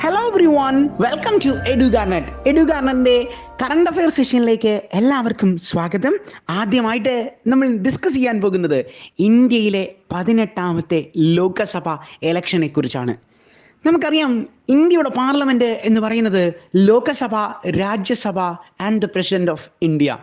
Hello everyone, welcome to Edugarnet. എഡുഗാർനെറ്റിന്റെ current affair സെഷനിലേക്ക് എല്ലാവർക്കും സ്വാഗതം. ആദ്യമായിട്ട് നമ്മൾ ഡിസ്കസ് ചെയ്യാൻ പോകുന്നത് ഇന്ത്യയിലെ 18ാമത്തെ ലോകസഭ ഇലക്ഷനെ കുറിച്ചാണ്. നമുക്കറിയാം, ഇന്ത്യയുടെ പാർലമെന്റ് എന്ന് പറയുന്നത് Lok Sabha, Rajya Sabha and the president of India.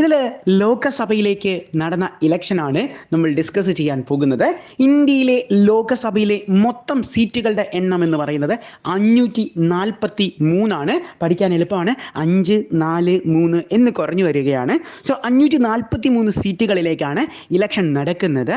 ഇതിൽ ലോകസഭയിലേക്ക് നടന്ന ഇലക്ഷനാണ് നമ്മൾ ഡിസ്കസ് ചെയ്യാൻ പോകുന്നത്. ഇന്ത്യയിലെ ലോകസഭയിലെ മൊത്തം സീറ്റുകളുടെ എണ്ണം എന്ന് പറയുന്നത് 543 പഠിക്കാൻ എളുപ്പമാണ്. 5, 4, 3 എന്ന് കുറഞ്ഞു വരികയാണ്. സോ 543 സീറ്റുകളിലേക്കാണ് ഇലക്ഷൻ നടക്കുന്നത്.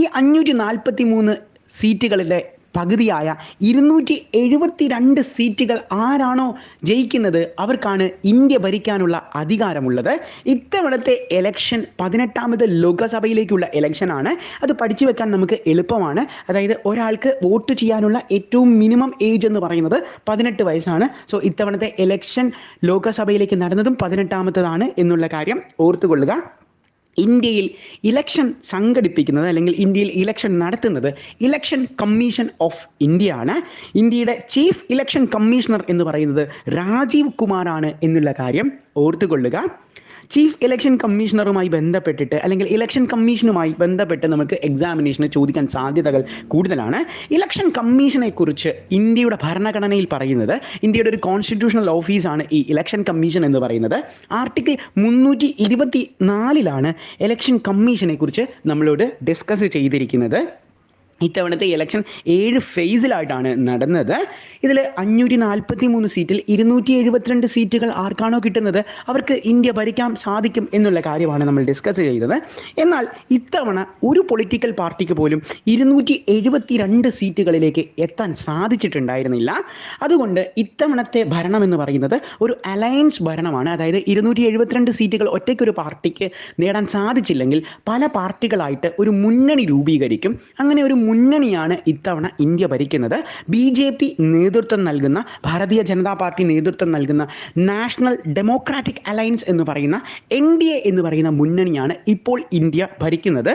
ഈ 543 സീറ്റുകളുടെ പകുതിയായ 272 സീറ്റുകൾ ആരാണോ ജയിക്കുന്നത് അവർക്കാണ് ഇന്ത്യ ഭരിക്കാനുള്ള അധികാരമുള്ളത്. ഇത്തവണത്തെ ഇലക്ഷൻ 18ാമത് ലോകസഭയിലേക്കുള്ള ഇലക്ഷനാണ്. അത് പഠിച്ചു വെക്കാൻ നമുക്ക് എളുപ്പമാണ്. അതായത് ഒരാൾക്ക് വോട്ട് ചെയ്യാനുള്ള ഏറ്റവും മിനിമം ഏജ് എന്ന് പറയുന്നത് 18 വയസ്സാണ്. സോ ഇത്തവണത്തെ ഇലക്ഷൻ ലോകസഭയിലേക്ക് നടന്നതും 18ാമത്തേതാണ് എന്നുള്ള കാര്യം ഓർത്തുകൊള്ളുക. ഇന്ത്യയിൽ ഇലക്ഷൻ സംഘടിപ്പിക്കുന്നത് അല്ലെങ്കിൽ ഇന്ത്യയിൽ ഇലക്ഷൻ നടത്തുന്നത് ഇലക്ഷൻ കമ്മീഷൻ ഓഫ് ഇന്ത്യ ആണ്. ഇന്ത്യയുടെ ചീഫ് ഇലക്ഷൻ കമ്മീഷണർ എന്ന് പറയുന്നത് രാജീവ് കുമാറാണ് എന്നുള്ള കാര്യം ഓർത്തുകൊള്ളുക. ചീഫ് ഇലക്ഷൻ കമ്മീഷണറുമായി ബന്ധപ്പെട്ടിട്ട് അല്ലെങ്കിൽ ഇലക്ഷൻ കമ്മീഷനുമായി ബന്ധപ്പെട്ട് നമുക്ക് എക്സാമിനേഷന് ചോദിക്കാൻ സാധ്യതകൾ കൂടുതലാണ്. ഇലക്ഷൻ കമ്മീഷനെ കുറിച്ച് ഇന്ത്യയുടെ ഭരണഘടനയിൽ പറയുന്നത്, ഇന്ത്യയുടെ ഒരു കോൺസ്റ്റിറ്റ്യൂഷണൽ ഓഫീസാണ് ഈ ഇലക്ഷൻ കമ്മീഷൻ എന്ന് പറയുന്നത്. ആർട്ടിക്കിൾ 324 ഇലക്ഷൻ കമ്മീഷനെ കുറിച്ച് നമ്മളോട് ഡിസ്കസ് ചെയ്തിരിക്കുന്നത്. ഇത്തവണത്തെ ഇലക്ഷൻ 7 ഫേസിലായിട്ടാണ് നടന്നത്. ഇതിൽ 543 സീറ്റിൽ 272 സീറ്റുകൾ ആർക്കാണോ കിട്ടുന്നത് അവർക്ക് ഇന്ത്യ ഭരിക്കാൻ സാധിക്കും എന്നുള്ള കാര്യമാണ് നമ്മൾ ഡിസ്കസ് ചെയ്തത്. എന്നാൽ ഇത്തവണ ഒരു പൊളിറ്റിക്കൽ പാർട്ടിക്ക് പോലും 272 സീറ്റുകളിലേക്ക് എത്താൻ സാധിച്ചിട്ടുണ്ടായിരുന്നില്ല. അതുകൊണ്ട് ഇത്തവണത്തെ ഭരണം എന്ന് പറയുന്നത് ഒരു അലയൻസ് ഭരണമാണ്. അതായത് 272 സീറ്റുകൾ ഒറ്റയ്ക്കൊരു പാർട്ടിക്ക് നേടാൻ സാധിച്ചില്ലെങ്കിൽ പല പാർട്ടികളായിട്ട് ഒരു മുന്നണി രൂപീകരിക്കും. അങ്ങനെ ഒരു മുന്നണിയാണ് ഇത്തവണ ഇന്ത്യ ഭരിക്കുന്നത്. BJP നേതൃത്വം നൽകുന്ന, ഭാരതീയ ജനതാ പാർട്ടി നേതൃത്വം നൽകുന്ന നാഷണൽ ഡെമോക്രാറ്റിക് അലയൻസ് എന്ന് പറയുന്ന NDA എന്ന് പറയുന്ന മുന്നണിയാണ് ഇപ്പോൾ ഇന്ത്യ ഭരിക്കുന്നത്.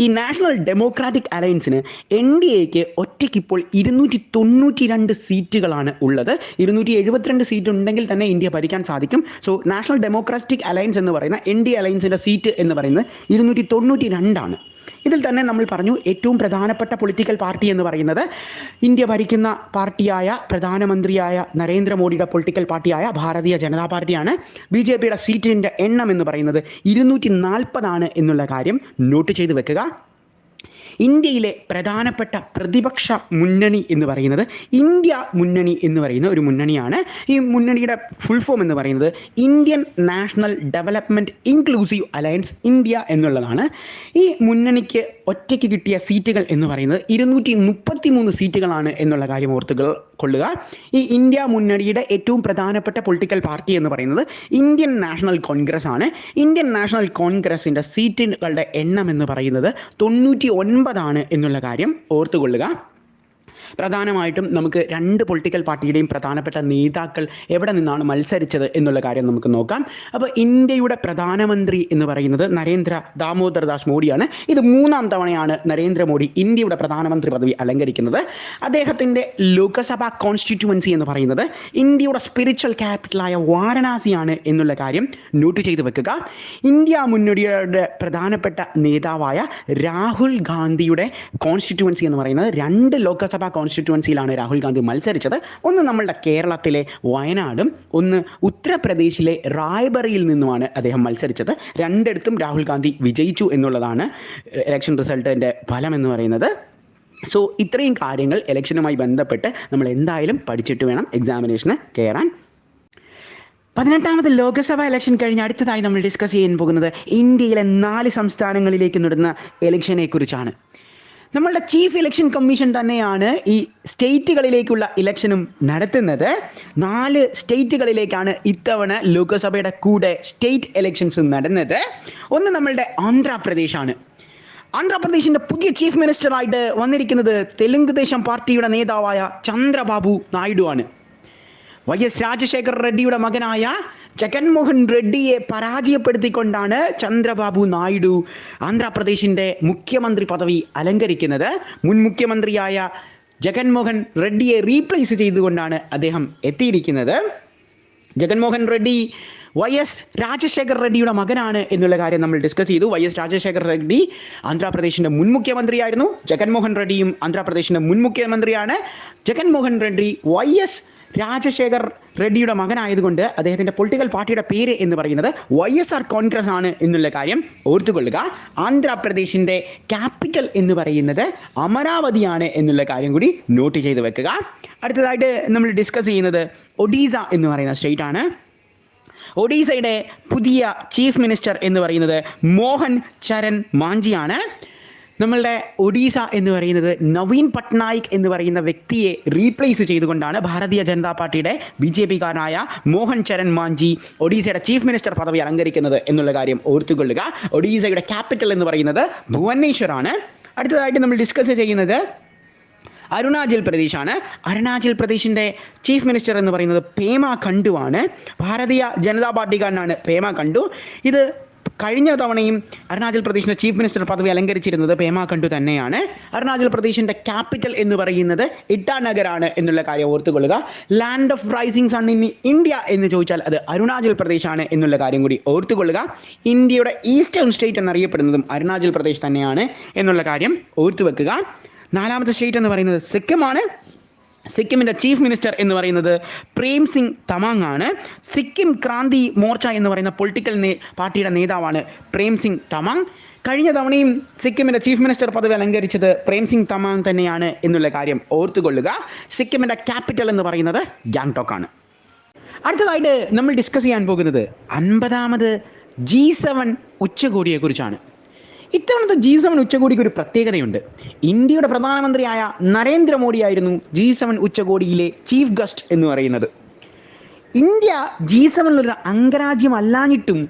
ഈ നാഷണൽ ഡെമോക്രാറ്റിക് അലയൻസിന് NDAക്ക് ഒറ്റയ്ക്ക് ഇപ്പോൾ 292 സീറ്റുകളാണ് ഉള്ളത്. 272 സീറ്റ് ഉണ്ടെങ്കിൽ തന്നെ ഇന്ത്യ ഭരിക്കാൻ സാധിക്കും. സോ നാഷണൽ ഡെമോക്രാറ്റിക് അലയൻസ് എന്ന് പറയുന്ന NDA അലയൻസിൻ്റെ സീറ്റ് എന്ന് പറയുന്നത് 292. ഇതിൽ തന്നെ നമ്മൾ പറഞ്ഞു, ഏറ്റവും പ്രധാനപ്പെട്ട പൊളിറ്റിക്കൽ പാർട്ടി എന്ന് പറയുന്നത് ഇന്ത്യ ഭരിക്കുന്ന പാർട്ടിയായ, പ്രധാനമന്ത്രിയായ നരേന്ദ്രമോദിയുടെ പൊളിറ്റിക്കൽ പാർട്ടിയായ ഭാരതീയ ജനതാ പാർട്ടിയാണ്. BJPയുടെ സീറ്റിൻ്റെ എണ്ണം എന്ന് പറയുന്നത് 240 എന്നുള്ള കാര്യം നോട്ട് ചെയ്ത് വെക്കുക. ഇന്ത്യയിലെ പ്രധാനപ്പെട്ട പ്രതിപക്ഷ മുന്നണി എന്ന് പറയുന്നത് ഇന്ത്യ മുന്നണി എന്ന് പറയുന്ന ഒരു മുന്നണിയാണ്. ഈ മുന്നണിയുടെ ഫുൾ ഫോം എന്ന് പറയുന്നത് Indian national development inclusive alliance India എന്നുള്ളതാണ്. ഈ മുന്നണിക്ക് ഒറ്റയ്ക്ക് കിട്ടിയ സീറ്റുകൾ എന്ന് പറയുന്നത് 233 സീറ്റുകളാണ് എന്നുള്ള കാര്യം ഓർത്തുകൊള്ളുക. ഈ ഇന്ത്യ മുന്നണിയുടെ ഏറ്റവും പ്രധാനപ്പെട്ട പൊളിറ്റിക്കൽ പാർട്ടി എന്ന് പറയുന്നത് ഇന്ത്യൻ നാഷണൽ കോൺഗ്രസ് ആണ്. ഇന്ത്യൻ നാഷണൽ കോൺഗ്രസിൻ്റെ സീറ്റുകളുടെ എണ്ണം എന്ന് പറയുന്നത് 99 എന്നുള്ള കാര്യം ഓർത്തുകൊള്ളുക. പ്രധാനമായിട്ടും നമുക്ക് 2 പൊളിറ്റിക്കൽ പാർട്ടിയുടെയും പ്രധാനപ്പെട്ട നേതാക്കൾ എവിടെ നിന്നാണ് മത്സരിച്ചത് എന്നുള്ള കാര്യം നമുക്ക് നോക്കാം. അപ്പോൾ ഇന്ത്യയുടെ പ്രധാനമന്ത്രി എന്ന് പറയുന്നത് നരേന്ദ്ര ദാമോദർ ദാസ് മോഡിയാണ്. ഇത് 3ാം തവണയാണ് നരേന്ദ്രമോദി ഇന്ത്യയുടെ പ്രധാനമന്ത്രി പദവി അലങ്കരിക്കുന്നത്. അദ്ദേഹത്തിൻ്റെ ലോകസഭ കോൺസ്റ്റിറ്റ്യുവൻസി എന്ന് പറയുന്നത് ഇന്ത്യയുടെ സ്പിരിച്വൽ ക്യാപിറ്റലായ വാരണാസിയാണ് എന്നുള്ള കാര്യം നോട്ട് ചെയ്ത് വെക്കുക. ഇന്ത്യ മുന്നണിയുടെ പ്രധാനപ്പെട്ട നേതാവായ രാഹുൽ ഗാന്ധിയുടെ കോൺസ്റ്റിറ്റ്യുവൻസി എന്ന് പറയുന്നത് 2 ലോകസഭ കോൺസ്റ്റിറ്റ്യുവൻസിയിലാണ് രാഹുൽ ഗാന്ധി മത്സരിച്ചത്. ഒന്ന് നമ്മളുടെ കേരളത്തിലെ വയനാടും ഒന്ന് ഉത്തർപ്രദേശിലെ റായ്ബറിയിൽ നിന്നുമാണ് അദ്ദേഹം മത്സരിച്ചത്. 2ഇടത്തും രാഹുൽ ഗാന്ധി വിജയിച്ചു എന്നുള്ളതാണ് ഇലക്ഷൻ റിസൾട്ടിൻ്റെ ഫലം എന്ന് പറയുന്നത്. സോ ഇത്രയും കാര്യങ്ങൾ ഇലക്ഷനുമായി ബന്ധപ്പെട്ട് നമ്മൾ എന്തായാലും പഠിച്ചിട്ട് വേണം എക്സാമിനേഷന് കയറാൻ. 18ാമത് ലോകസഭ ഇലക്ഷൻ കഴിഞ്ഞ് അടുത്തതായി നമ്മൾ ഡിസ്കസ് ചെയ്യാൻ പോകുന്നത് ഇന്ത്യയിലെ 4 സംസ്ഥാനങ്ങളിലേക്ക് നടന്ന ഇലക്ഷനെ കുറിച്ചാണ്. നമ്മളുടെ ചീഫ് ഇലക്ഷൻ കമ്മീഷൻ തന്നെയാണ് ഈ സ്റ്റേറ്റുകളിലേക്കുള്ള ഇലക്ഷനും നടത്തുന്നത്. 4 സ്റ്റേറ്റുകളിലേക്കാണ് ഇത്തവണ ലോകസഭയുടെ കൂടെ സ്റ്റേറ്റ് ഇലക്ഷൻസ് നടന്നത്. ഒന്ന് നമ്മളുടെ ആന്ധ്രാപ്രദേശാണ്. ആന്ധ്രാപ്രദേശിൻ്റെ പുതിയ ചീഫ് മിനിസ്റ്ററായിട്ട് വന്നിരിക്കുന്നത് തെലുങ്ക് ദേശം പാർട്ടിയുടെ നേതാവായ ചന്ദ്രബാബു നായിഡു ആണ്. YS രാജശേഖർ റെഡ്ഡിയുടെ മകനായ ജഗൻമോഹൻ റെഡ്ഡിയെ പരാജയപ്പെടുത്തിക്കൊണ്ടാണ് ചന്ദ്രബാബു നായിഡു ആന്ധ്രാപ്രദേശിൻ്റെ മുഖ്യമന്ത്രി പദവി അലങ്കരിക്കുന്നത്. മുൻ മുഖ്യമന്ത്രിയായ ജഗൻമോഹൻ റെഡ്ഡിയെ റീപ്ലേസ് ചെയ്തുകൊണ്ടാണ് അദ്ദേഹം എത്തിയിരിക്കുന്നത്. ജഗൻമോഹൻ റെഡ്ഡി YS രാജശേഖർ റെഡ്ഡിയുടെ മകനാണ് എന്നുള്ള കാര്യം നമ്മൾ ഡിസ്കസ് ചെയ്തു. YS രാജശേഖർ റെഡ്ഡി ആന്ധ്രാപ്രദേശിൻ്റെ മുൻ മുഖ്യമന്ത്രിയായിരുന്നു. ജഗൻമോഹൻ റെഡ്ഡിയും ആന്ധ്രാപ്രദേശിൻ്റെ മുൻ മുഖ്യമന്ത്രിയാണ്. ജഗൻമോഹൻ റെഡ്ഡി YS രാജശേഖർ റെഡ്ഡിയുടെ മകനായതുകൊണ്ട് അദ്ദേഹത്തിൻ്റെ പൊളിറ്റിക്കൽ പാർട്ടിയുടെ പേര് എന്ന് പറയുന്നത് YSR കോൺഗ്രസ് ആണ് എന്നുള്ള കാര്യം ഓർത്തുകൊള്ളുക. ആന്ധ്രാപ്രദേശിൻ്റെ ക്യാപിറ്റൽ എന്ന് പറയുന്നത് അമരാവതിയാണ് എന്നുള്ള കാര്യം കൂടി നോട്ട് ചെയ്ത് വെക്കുക. അടുത്തതായിട്ട് നമ്മൾ ഡിസ്കസ് ചെയ്യുന്നത് ഒഡീസ എന്ന് പറയുന്ന സ്റ്റേറ്റ് ആണ്. ഒഡീസയുടെ പുതിയ ചീഫ് മിനിസ്റ്റർ എന്ന് പറയുന്നത് മോഹൻ ചരൺ മാഞ്ചിയാണ്. നമ്മളുടെ ഒഡീസ എന്ന് പറയുന്നത് നവീൻ പട്നായിക് എന്ന് പറയുന്ന വ്യക്തിയെ റീപ്ലേസ് ചെയ്തുകൊണ്ടാണ് ഭാരതീയ ജനതാ പാർട്ടിയുടെ BJP-കാരനായ മോഹൻ ചരൺ മാഞ്ചി ഒഡീസയുടെ ചീഫ് മിനിസ്റ്റർ പദവി അലങ്കരിക്കുന്നത് എന്നുള്ള കാര്യം ഓർത്തുകൊള്ളുക. ഒഡീസയുടെ ക്യാപിറ്റൽ എന്ന് പറയുന്നത് ഭുവനേശ്വർ ആണ്. അടുത്തതായിട്ട് നമ്മൾ ഡിസ്കസ് ചെയ്യുന്നത് അരുണാചൽ പ്രദേശാണ്. അരുണാചൽ പ്രദേശിൻ്റെ ചീഫ് മിനിസ്റ്റർ എന്ന് പറയുന്നത് പേമ ഖണ്ഡു ആണ്. ഭാരതീയ ജനതാ പാർട്ടിക്കാരനാണ് പേമ ഖണ്ഡു. ഇത് കഴിഞ്ഞ തവണയും അരുണാചൽ പ്രദേശിൻ്റെ ചീഫ് മിനിസ്റ്റർ പദവി അലങ്കരിച്ചിരുന്നത് പേമ ഖണ്ഡു തന്നെയാണ്. അരുണാചൽ പ്രദേശിൻ്റെ ക്യാപിറ്റൽ എന്ന് പറയുന്നത് ഇറ്റാനഗറാണ് എന്നുള്ള കാര്യം ഓർത്തുകൊള്ളുക. Land of rising sun in India എന്ന് ചോദിച്ചാൽ അത് അരുണാചൽ പ്രദേശാണ് എന്നുള്ള കാര്യം കൂടി ഓർത്തുകൊള്ളുക. ഇന്ത്യയുടെ ഈസ്റ്റേൺ സ്റ്റേറ്റ് എന്നറിയപ്പെടുന്നതും അരുണാചൽ പ്രദേശ് തന്നെയാണ് എന്നുള്ള കാര്യം ഓർത്തുവെക്കുക. നാലാമത്തെ സ്റ്റേറ്റ് എന്ന് പറയുന്നത് സിക്കിമാണ്. സിക്കിമിൻ്റെ ചീഫ് മിനിസ്റ്റർ എന്ന് പറയുന്നത് പ്രേം സിംഗ് തമാങ് ആണ്. സിക്കിം ക്രാന്തി മോർച്ച എന്ന് പറയുന്ന പൊളിറ്റിക്കൽ പാർട്ടിയുടെ നേതാവാണ് പ്രേം സിംഗ് തമാങ്. കഴിഞ്ഞ തവണയും സിക്കിമിൻ്റെ ചീഫ് മിനിസ്റ്റർ പദവി അലങ്കരിച്ചത് പ്രേം സിംഗ് തമാങ് തന്നെയാണ് എന്നുള്ള കാര്യം ഓർത്തുകൊള്ളുക. സിക്കിമിൻ്റെ ക്യാപിറ്റൽ എന്ന് പറയുന്നത് ഗാംഗ്ടോക്ക് ആണ്. അടുത്തതായിട്ട് നമ്മൾ ഡിസ്കസ് ചെയ്യാൻ പോകുന്നത് 50ാമത് G7 ഉച്ചകോടിയെക്കുറിച്ചാണ്. ഇത്തവണത്തെ G7 ഉച്ചകോടിക്ക് ഒരു പ്രത്യേകതയുണ്ട്. ഇന്ത്യയുടെ പ്രധാനമന്ത്രിയായ നരേന്ദ്രമോദിയായിരുന്നു G7 ഉച്ചകോടിയിലെ ചീഫ് ഗസ്റ്റ് എന്ന് പറയുന്നത്. ഇന്ത്യ G7 അംഗരാജ്യമല്ലാഞ്ഞിട്ടും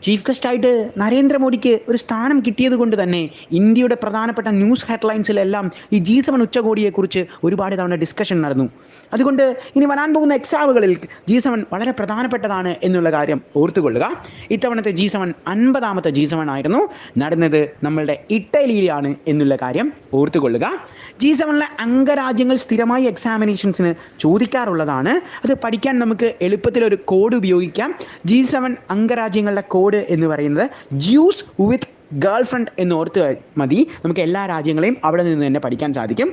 ചീഫ് ഗസ്റ്റായിട്ട് നരേന്ദ്രമോദിക്ക് ഒരു സ്ഥാനം കിട്ടിയത് കൊണ്ട് തന്നെ ഇന്ത്യയുടെ പ്രധാനപ്പെട്ട ന്യൂസ് ഹെഡ്ലൈൻസിലെല്ലാം ഈ G7 ഉച്ചകോടിയെക്കുറിച്ച് ഒരുപാട് തവണ ഡിസ്കഷൻ നടന്നു. അതുകൊണ്ട് ഇനി വരാൻ പോകുന്ന എക്സാമുകളിൽ G7 വളരെ പ്രധാനപ്പെട്ടതാണ് എന്നുള്ള കാര്യം ഓർത്തുകൊള്ളുക. ഇത്തവണത്തെ G7 50ാമത്തെ G7 ആയിരുന്നു. നടന്നത് നമ്മളുടെ ഇറ്റലിയിലാണ് എന്നുള്ള കാര്യം ഓർത്തുകൊള്ളുക. G7 അംഗരാജ്യങ്ങൾ സ്ഥിരമായി എക്സാമിനേഷൻസിന് ചോദിക്കാറുള്ളതാണ്. അത് പഠിക്കാൻ നമുക്ക് എളുപ്പത്തിലൊരു കോഡ് ഉപയോഗിക്കാം. G7 അംഗരാജ്യങ്ങളുടെ കോഡ് എന്ന് പറയുന്നത് ജ്യൂസ് വിത്ത് ഗേൾ ഫ്രണ്ട് എന്ന് ഓർത്ത് മതി. നമുക്ക് എല്ലാ രാജ്യങ്ങളെയും അവിടെ നിന്ന് തന്നെ പഠിക്കാൻ സാധിക്കും.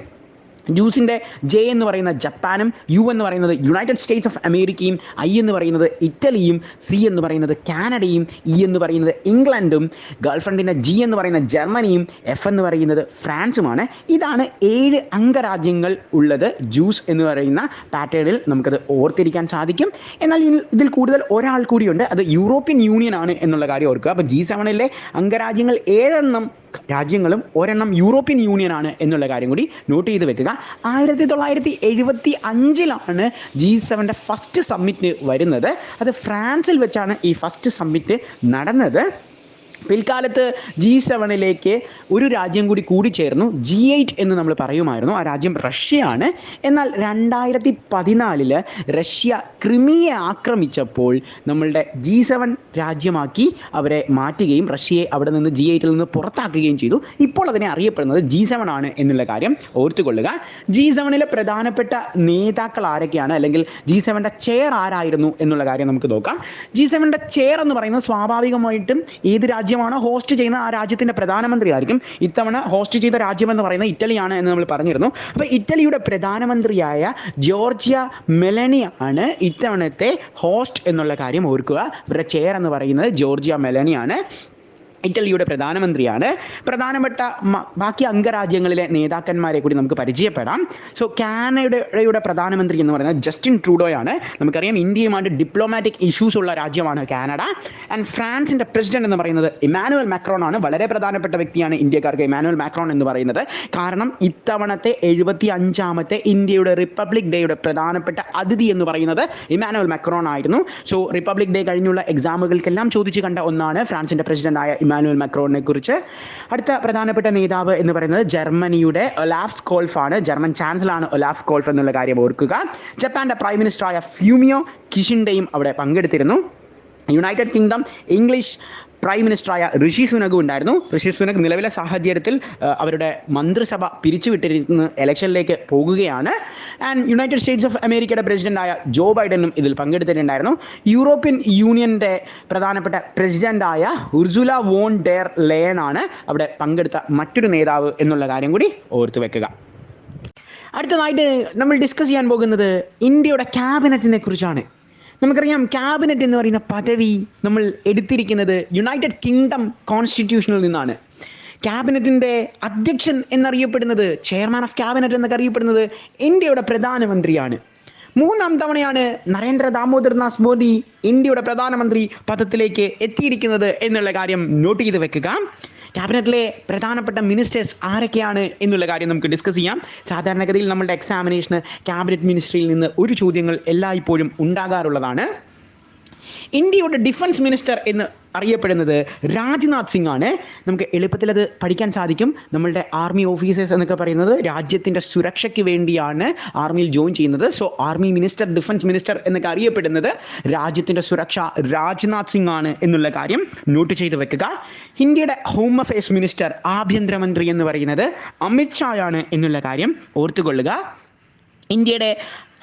ജ്യൂസിൻ്റെ J എന്ന് പറയുന്ന ജപ്പാനും, U എന്ന് പറയുന്നത് യുണൈറ്റഡ് സ്റ്റേറ്റ്സ് ഓഫ് അമേരിക്കയും, I എന്ന് പറയുന്നത് ഇറ്റലിയും, C എന്ന് പറയുന്നത് കാനഡയും, E എന്ന് പറയുന്നത് ഇംഗ്ലണ്ടും, ഗേൾഫ്രണ്ടിൻ്റെ G എന്ന് പറയുന്ന ജർമ്മനിയും, F എന്ന് പറയുന്നത് ഫ്രാൻസുമാണ്. ഇതാണ് 7 അംഗരാജ്യങ്ങൾ ഉള്ളത് ജ്യൂസ് എന്ന് പറയുന്ന പാറ്റേണിൽ നമുക്കത് ഓർത്തിരിക്കാൻ സാധിക്കും. എന്നാൽ ഇതിൽ കൂടുതൽ ഒരാൾ കൂടിയുണ്ട്, അത് യൂറോപ്യൻ യൂണിയൻ ആണ് എന്നുള്ള കാര്യം ഓർക്കുക. അപ്പോൾ G7 അംഗരാജ്യങ്ങൾ 7 രാജ്യങ്ങളും ഒരെണ്ണം യൂറോപ്യൻ യൂണിയൻ ആണ് എന്നുള്ള കാര്യം കൂടി നോട്ട് ചെയ്ത് വെക്കുക. 1975 G7 ഫസ്റ്റ് സമ്മിറ്റ് വരുന്നത്. അത് ഫ്രാൻസിൽ വെച്ചാണ് ഈ ഫസ്റ്റ് സമ്മിറ്റ് നടന്നത്. പിൽക്കാലത്ത് G7 ഒരു രാജ്യം കൂടി കൂടിച്ചേർന്നു, G8 എന്ന് നമ്മൾ പറയുമായിരുന്നു. ആ രാജ്യം റഷ്യയാണ്. എന്നാൽ 2014 റഷ്യ ക്രിമിയെ ആക്രമിച്ചപ്പോൾ നമ്മളുടെ G7 രാജ്യമാക്കി അവരെ മാറ്റുകയും റഷ്യയെ അവിടെ നിന്ന് G8 നിന്ന് പുറത്താക്കുകയും ചെയ്തു. ഇപ്പോൾ അതിനെ അറിയപ്പെടുന്നത് G7 ആണ് എന്നുള്ള കാര്യം ഓർത്തുകൊള്ളുക. G7 പ്രധാനപ്പെട്ട നേതാക്കൾ ആരൊക്കെയാണ്, അല്ലെങ്കിൽ G7 ചെയർ ആരായിരുന്നു എന്നുള്ള കാര്യം നമുക്ക് നോക്കാം. G7 ചെയർ എന്ന് പറയുന്നത് സ്വാഭാവികമായിട്ടും ഏത് രാജ്യമാണോ ഹോസ്റ്റ് ചെയ്യുന്ന ആ രാജ്യത്തിൻ്റെ പ്രധാനമന്ത്രി ആയിരിക്കും. ഇത്തവണ ഹോസ്റ്റ് ചെയ്ത രാജ്യം എന്ന് പറയുന്നത് ഇറ്റലിയാണ് എന്ന് നമ്മൾ പറഞ്ഞിരുന്നു. അപ്പോൾ ഇറ്റലിയുടെ പ്രധാനമന്ത്രിയായ ജോർജിയ മെലനി ആണ് ഇത്തവണത്തെ ഹോസ്റ്റ് എന്നുള്ള കാര്യം ഓർക്കുക. ഇവരുടെ ചെയർ എന്ന് പറയുന്നത് ജോർജിയ മെലനിയാണ്, ഇറ്റലിയുടെ പ്രധാനമന്ത്രിയാണ്. പ്രധാനപ്പെട്ട ബാക്കി അംഗരാജ്യങ്ങളിലെ നേതാക്കന്മാരെ കൂടി നമുക്ക് പരിചയപ്പെടാം. സോ കാനഡയുടെ പ്രധാനമന്ത്രി എന്ന് പറയുന്നത് ജസ്റ്റിൻ ട്രൂഡോയാണ്. നമുക്കറിയാം ഇന്ത്യയുമായിട്ട് ഡിപ്ലോമാറ്റിക് ഇഷ്യൂസ് ഉള്ള രാജ്യമാണ് കാനഡ. ആൻഡ് ഫ്രാൻസിൻ്റെ പ്രസിഡന്റ് എന്ന് പറയുന്നത് ഇമാനുവൽ മാക്രോൺ ആണ്. വളരെ പ്രധാനപ്പെട്ട വ്യക്തിയാണ് ഇന്ത്യക്കാർക്ക് ഇമാനുവൽ മാക്രോൺ എന്ന് പറയുന്നത്. കാരണം ഇത്തവണത്തെ 75ാമത്തെ ഇന്ത്യയുടെ റിപ്പബ്ലിക് ഡേയുടെ പ്രധാനപ്പെട്ട അതിഥി എന്ന് പറയുന്നത് ഇമാനുവൽ മാക്രോൺ ആയിരുന്നു. സോ റിപ്പബ്ലിക് ഡേ കഴിഞ്ഞുള്ള എക്സാമുകൾക്കെല്ലാം ചോദിച്ചു കണ്ട ഒന്നാണ് ഫ്രാൻസിൻ്റെ പ്രസിഡന്റായ ഇമാനുവൽ മാക്രോണിനെ കുറിച്ച്. അടുത്ത പ്രധാനപ്പെട്ട നേതാവ് എന്ന് പറയുന്നത് ജർമ്മനിയുടെ ഒലാഫ് സ്കോൾഫ് ആണ്. ജർമ്മൻ ചാൻസലറാണ് ഒലാഫ് സ്കോൾഫ് എന്നുള്ള കാര്യം ഓർക്കുക. ജപ്പാന്റെ പ്രൈം മിനിസ്റ്ററായ ഫ്യൂമിയോ കിഷിൻഡയും അവിടെ പങ്കെടുത്തിരുന്നു. യുണൈറ്റഡ് കിങ്ഡം ഇംഗ്ലീഷ് പ്രൈം മിനിസ്റ്ററായ ഋഷി സുനകും ഉണ്ടായിരുന്നു. ഋഷി സുനക് നിലവിലെ സാഹചര്യത്തിൽ അവരുടെ മന്ത്രിസഭ പിരിച്ചുവിട്ടിരുന്ന ഇലക്ഷനിലേക്ക് പോകുകയാണ്. ആൻഡ് യുണൈറ്റഡ് സ്റ്റേറ്റ്സ് ഓഫ് അമേരിക്കയുടെ പ്രസിഡന്റായ ജോ ബൈഡനും ഇതിൽ പങ്കെടുത്തിട്ടുണ്ടായിരുന്നു. യൂറോപ്യൻ യൂണിയന്റെ പ്രധാനപ്പെട്ട പ്രസിഡന്റായ ഉർസുല വോൺ ഡെർ ലെയൻ ആണ് അവിടെ പങ്കെടുത്ത മറ്റൊരു നേതാവ് എന്നുള്ള കാര്യം കൂടി ഓർത്തു വെക്കുക. അടുത്തതായിട്ട് നമ്മൾ ഡിസ്കസ് ചെയ്യാൻ പോകുന്നത് ഇന്ത്യയുടെ ക്യാബിനറ്റിനെ കുറിച്ചാണ്. നമുക്കറിയാം, ക്യാബിനറ്റ് എന്ന് പറയുന്ന പദവി നമ്മൾ എടുത്തിരിക്കുന്നത് യുണൈറ്റഡ് കിങ്ഡം കോൺസ്റ്റിറ്റ്യൂഷനിൽ നിന്നാണ്. ക്യാബിനറ്റിൻ്റെ അധ്യക്ഷൻ എന്നറിയപ്പെടുന്നത്, ചെയർമാൻ ഓഫ് ക്യാബിനറ്റ് എന്നൊക്കെ അറിയപ്പെടുന്നത് ഇന്ത്യയുടെ പ്രധാനമന്ത്രിയാണ്. 3-ാം തവണയാണ് നരേന്ദ്ര ദാമോദർദാസ് മോദി ഇന്ത്യയുടെ പ്രധാനമന്ത്രി പദത്തിലേക്ക് എത്തിയിരിക്കുന്നത് എന്നുള്ള കാര്യം നോട്ട് ചെയ്ത് വെക്കുക. ക്യാബിനറ്റിലെ പ്രധാനപ്പെട്ട മിനിസ്റ്റേഴ്സ് ആരൊക്കെയാണ് എന്നുള്ള കാര്യം നമുക്ക് ഡിസ്കസ് ചെയ്യാം. സാധാരണഗതിയിൽ നമ്മുടെ എക്സാമിനേഷന് ക്യാബിനറ്റ് മിനിസ്ട്രിയിൽ നിന്ന് ഒരു ചോദ്യങ്ങൾ എല്ലായ്പ്പോഴും ഉണ്ടാകാറുള്ളതാണ്. ഇന്ത്യയുടെ ഡിഫൻസ് മിനിസ്റ്റർ എന്ന് അറിയപ്പെടുന്നത് രാജ്നാഥ് സിംഗ് ആണ്. നമുക്ക് എളുപ്പത്തിൽ അത് പഠിക്കാൻ സാധിക്കും. നമ്മളുടെ ആർമി ഓഫീസേഴ്സ് എന്നൊക്കെ പറയുന്നത് രാജ്യത്തിൻ്റെ സുരക്ഷയ്ക്ക് വേണ്ടിയാണ് ആർമിയിൽ ജോയിൻ ചെയ്യുന്നത്. So army minister, defence minister എന്നൊക്കെ അറിയപ്പെടുന്നത് രാജ്യത്തിൻ്റെ സുരക്ഷ രാജ്നാഥ് സിംഗ് ആണ് എന്നുള്ള കാര്യം നോട്ട് ചെയ്ത് വെക്കുക. ഇന്ത്യയുടെ ഹോം അഫയേഴ്സ് മിനിസ്റ്റർ, ആഭ്യന്തരമന്ത്രി എന്ന് പറയുന്നത് അമിത് ഷായാണ് എന്നുള്ള കാര്യം ഓർത്തുകൊള്ളുക. ഇന്ത്യയുടെ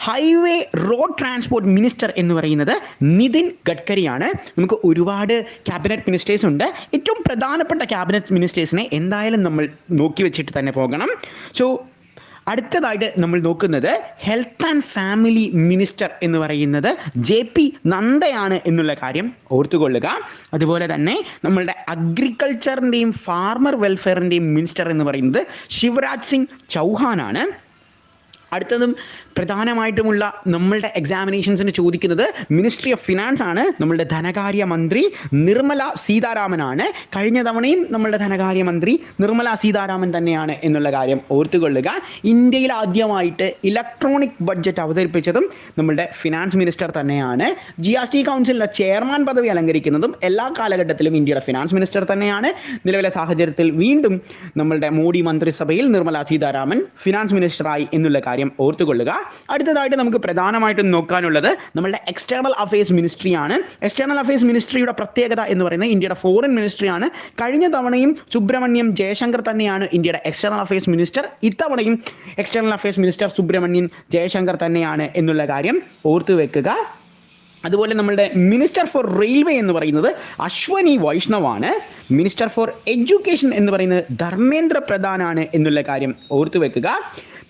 ഹൈവേ റോഡ് ട്രാൻസ്പോർട്ട് മിനിസ്റ്റർ എന്ന് പറയുന്നത് നിതിൻ ഗഡ്കരിയാണ്. നമുക്ക് ഒരുപാട് ക്യാബിനറ്റ് മിനിസ്റ്റേഴ്സ് ഉണ്ട്. ഏറ്റവും പ്രധാനപ്പെട്ട ക്യാബിനറ്റ് മിനിസ്റ്റേഴ്സിനെ എന്തായാലും നമ്മൾ നോക്കി വെച്ചിട്ട് തന്നെ പോകണം. സോ അടുത്തതായിട്ട് നമ്മൾ നോക്കുന്നത് ഹെൽത്ത് ആൻഡ് ഫാമിലി മിനിസ്റ്റർ എന്ന് പറയുന്നത് JP നന്ദയാണ് എന്നുള്ള കാര്യം ഓർത്തുകൊള്ളുക. അതുപോലെ തന്നെ നമ്മളുടെ അഗ്രികൾച്ചറിൻ്റെയും ഫാർമർ വെൽഫെയറിൻ്റെയും മിനിസ്റ്റർ എന്ന് പറയുന്നത് ശിവരാജ് സിംഗ് ചൗഹാനാണ്. അടുത്തതും പ്രധാനമായിട്ടുമുള്ള നമ്മളുടെ എക്സാമിനേഷൻസിന് ചോദിക്കുന്നത് മിനിസ്ട്രി ഓഫ് ഫിനാൻസ് ആണ്. നമ്മളുടെ ധനകാര്യ മന്ത്രി നിർമ്മല സീതാരാമനാണ്. കഴിഞ്ഞ തവണയും നമ്മളുടെ ധനകാര്യ മന്ത്രി നിർമ്മല സീതാരാമൻ തന്നെയാണ് എന്നുള്ള കാര്യം ഓർത്തുകൊള്ളുക. ഇന്ത്യയിൽ ആദ്യമായിട്ട് ഇലക്ട്രോണിക് ബഡ്ജറ്റ് അവതരിപ്പിച്ചതും നമ്മളുടെ ഫിനാൻസ് മിനിസ്റ്റർ തന്നെയാണ്. GST കൗൺസിലിൻ്റെ ചെയർമാൻ പദവി അലങ്കരിക്കുന്നതും എല്ലാ കാലഘട്ടത്തിലും ഇന്ത്യയുടെ ഫിനാൻസ് മിനിസ്റ്റർ തന്നെയാണ്. നിലവിലെ സാഹചര്യത്തിൽ വീണ്ടും നമ്മളുടെ മോഡി മന്ത്രിസഭയിൽ നിർമ്മല സീതാരാമൻ ഫിനാൻസ് മിനിസ്റ്ററായി എന്നുള്ള കാര്യം ഓർത്തുകൊള്ളുക. അടുത്തതായിട്ട് നമുക്ക് പ്രധാനമായിട്ടും നോക്കാനുള്ളത് നമ്മളുടെ എക്സ്റ്റേണൽ അഫയേഴ്സ് മിനിസ്ട്രിയാണ്. എക്സ്റ്റേണൽ അഫയേഴ്സ് മിനിസ്ട്രിയുടെ പ്രത്യേകത എന്ന് പറയുന്നത് ഇന്ത്യയുടെ ഫോറിൻ മിനിസ്ട്രിയാണ്. കഴിഞ്ഞ തവണയും സുബ്രഹ്മണ്യം ജയശങ്കർ തന്നെയാണ് ഇന്ത്യയുടെ എക്സ്റ്റേണൽ അഫയേഴ്സ് മിനിസ്റ്റർ. ഇത്തവണയും external affairs minister Subrahmanyam Jaishankar തന്നെയാണ് എന്നുള്ള കാര്യം ഓർത്തു വെക്കുക. അതുപോലെ നമ്മളുടെ മിനിസ്റ്റർ ഫോർ റെയിൽവേ എന്ന് പറയുന്നത് അശ്വനി വൈഷ്ണവാണ്. മിനിസ്റ്റർ ഫോർ എഡ്യൂക്കേഷൻ എന്ന് പറയുന്നത് ധർമ്മേന്ദ്ര പ്രധാനാണ് എന്നുള്ള കാര്യം ഓർത്തു വെക്കുക.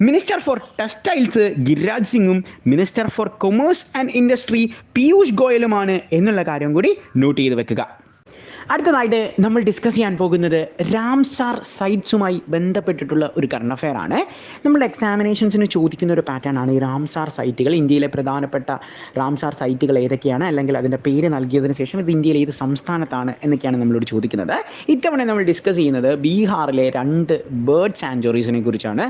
മിനിസ്റ്റർ ഫോർ ടെക്സ്റ്റൈൽസ് ഗിരിരാജ് സിംഗും minister for commerce and industry Piyush ഗോയലുമാണ് എന്നുള്ള കാര്യം കൂടി നോട്ട് ചെയ്ത് വെക്കുക. അടുത്തതായിട്ട് നമ്മൾ ഡിസ്കസ് ചെയ്യാൻ പോകുന്നത് രാംസാർ സൈറ്റ്സുമായി ബന്ധപ്പെട്ടിട്ടുള്ള ഒരു കറണ്ട് അഫെയർ ആണ്. നമ്മുടെ എക്സാമിനേഷൻസിന് ചോദിക്കുന്ന ഒരു പാറ്റേൺ ആണ് ഈ രാംസാർ സൈറ്റുകൾ. ഇന്ത്യയിലെ പ്രധാനപ്പെട്ട രാംസാർ സൈറ്റുകൾ ഏതൊക്കെയാണ്, അല്ലെങ്കിൽ അതിൻ്റെ പേര് നൽകിയതിന് ശേഷം ഇത് ഇന്ത്യയിലെ ഏത് സംസ്ഥാനത്താണ് എന്നൊക്കെയാണ് നമ്മളോട് ചോദിക്കുന്നത്. ഇത്തവണ നമ്മൾ ഡിസ്കസ് ചെയ്യുന്നത് ബീഹാറിലെ 2 ബേർഡ് സാങ്ച്വറീസിനെ കുറിച്ചാണ്.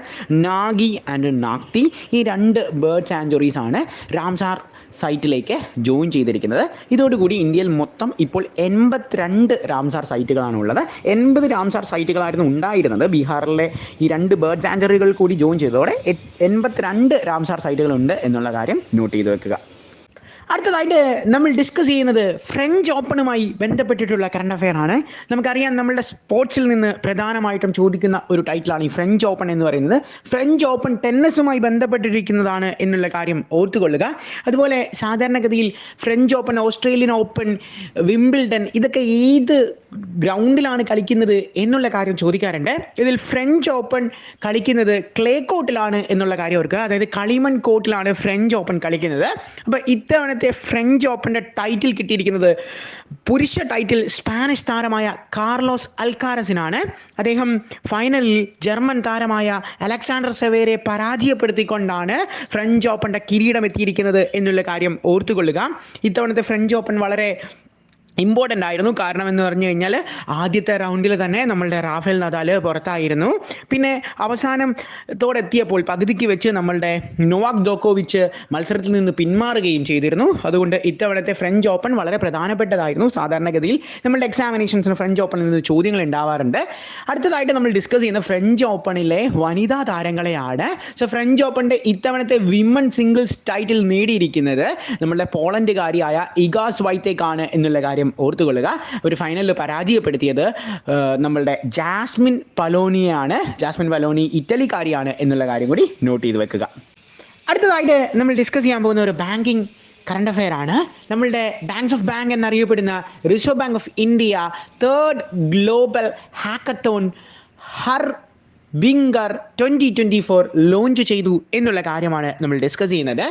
നാഗി ആൻഡ് നാഗ്തി. ഈ 2 ബേർഡ് സാങ്ച്വറീസ് ആണ് രാംസാർ സൈറ്റിലേക്ക് ജോയിൻ ചെയ്തിരിക്കുന്നത്. ഇതോടുകൂടി ഇന്ത്യയിൽ മൊത്തം ഇപ്പോൾ 82 രാംസാർ സൈറ്റുകളാണ് ഉള്ളത്. 80 രാംസാർ സൈറ്റുകളായിരുന്നു ഉണ്ടായിരുന്നത്. ബീഹാറിലെ ഈ 2 ബേർഡ് സാങ്ച്വറികൾ കൂടി ജോയിൻ ചെയ്തതോടെ 82 രാംസാർ സൈറ്റുകളുണ്ട് എന്നുള്ള കാര്യം നോട്ട് ചെയ്ത് വെക്കുക. അടുത്തതായിട്ട് നമ്മൾ ഡിസ്കസ് ചെയ്യുന്നത് ഫ്രഞ്ച് ഓപ്പണുമായി ബന്ധപ്പെട്ടിട്ടുള്ള കറണ്ട് അഫെയർ ആണ്. നമുക്കറിയാം, നമ്മളുടെ സ്പോർട്സിൽ നിന്ന് പ്രധാനമായിട്ടും ചോദിക്കുന്ന ഒരു ടൈറ്റിലാണ് ഈ ഫ്രഞ്ച് ഓപ്പൺ എന്ന് പറയുന്നത്. ഫ്രഞ്ച് ഓപ്പൺ ടെന്നീസുമായി ബന്ധപ്പെട്ടിരിക്കുന്നതാണ് എന്നുള്ള കാര്യം ഓർത്തുകൊള്ളുക. അതുപോലെ സാധാരണഗതിയിൽ French open, Australian open, Wimbledon ഇതൊക്കെ ഏത് ഗ്രൗണ്ടിലാണ് കളിക്കുന്നത് എന്നുള്ള കാര്യം ചോദിക്കാറുണ്ട്. ഇതിൽ ഫ്രഞ്ച് ഓപ്പൺ കളിക്കുന്നത് ക്ലേ കോർട്ടിലാണ് എന്നുള്ള കാര്യം ഓർക്കുക. അതായത് കളിമൺ കോർട്ടിലാണ് ഫ്രഞ്ച് ഓപ്പൺ കളിക്കുന്നത്. അപ്പോൾ ഇത്തവണ ഫ്രഞ്ച് ഓപ്പണിന്റെ ടൈറ്റിൽ കിട്ടിയിരിക്കുന്നത് പുരുഷ ടൈറ്റിൽ സ്പാനിഷ് താരമായ കാർലോസ് അൽക്കാരസിനാണ്. അദ്ദേഹം ഫൈനലിൽ ജർമ്മൻ താരമായ അലക്സാണ്ടർ സെവേരെ പരാജയപ്പെടുത്തിക്കൊണ്ടാണ് ഫ്രഞ്ച് ഓപ്പണിന്റെ കിരീടം എത്തിയിരിക്കുന്നത് എന്നുള്ള കാര്യം ഓർത്തുകൊള്ളുക. ഇത്തവണത്തെ ഫ്രഞ്ച് ഓപ്പൺ വളരെ ഇമ്പോർട്ടൻ്റ് ആയിരുന്നു. കാരണം എന്ന് പറഞ്ഞു കഴിഞ്ഞാൽ ആദ്യത്തെ റൗണ്ടിൽ തന്നെ നമ്മളുടെ റാഫേൽ നദാൽ പുറത്തായിരുന്നു. പിന്നെ അവസാനത്തോടെത്തിയപ്പോൾ പകുതിക്ക് വെച്ച് നമ്മളുടെ നൊവാക് ജോക്കോവിച്ച് മത്സരത്തിൽ നിന്ന് പിന്മാറുകയും ചെയ്തിരുന്നു. അതുകൊണ്ട് ഇത്തവണത്തെ ഫ്രഞ്ച് ഓപ്പൺ വളരെ പ്രധാനപ്പെട്ടതായിരുന്നു. സാധാരണഗതിയിൽ നമ്മളുടെ എക്സാമിനേഷൻസിന് ഫ്രഞ്ച് ഓപ്പണിൽ നിന്ന് ചോദ്യങ്ങൾ ഉണ്ടാവാറുണ്ട്. അടുത്തതായിട്ട് നമ്മൾ ഡിസ്കസ് ചെയ്യുന്ന ഫ്രഞ്ച് ഓപ്പണിലെ വനിതാ താരങ്ങളെയാണ്. സോ ഫ്രഞ്ച് ഓപ്പണിൻ്റെ ഇത്തവണത്തെ വിമൺ സിംഗിൾസ് ടൈറ്റിൽ നേടിയിരിക്കുന്നത് നമ്മളുടെ പോളണ്ടുകാരിയായ ഇഗ സ്വൈറ്റേക്ക് ആണ് എന്നുള്ള കാര്യം കാര്യം ഓർത്തുകൊള്ളുക. ഒരു ഫൈനലിൽ പരാജയപ്പെടുത്തിയത് നമ്മളുടെ ജാസ്മിൻ പലോണിയാണ്. ജാസ്മിൻ പലോണി ഇറ്റലിക്കാരിയാണ് എന്നുള്ള കാര്യം കൂടി നോട്ട് ചെയ്ത് വെക്കുക. അടുത്തതായിട്ട് നമ്മൾ ഡിസ്കസ് ചെയ്യാൻ പോകുന്ന ഒരു ബാങ്കിങ് കറണ്ട് അഫെയർ ആണ്. നമ്മളുടെ ബാങ്ക്സ് ഓഫ് ബാങ്ക് എന്നറിയപ്പെടുന്ന reserve bank of India 3rd global hackathon harbinger 2024 launch ചെയ്തു എന്നുള്ള കാര്യമാണ് നമ്മൾ ഡിസ്കസ് ചെയ്യുന്നത്.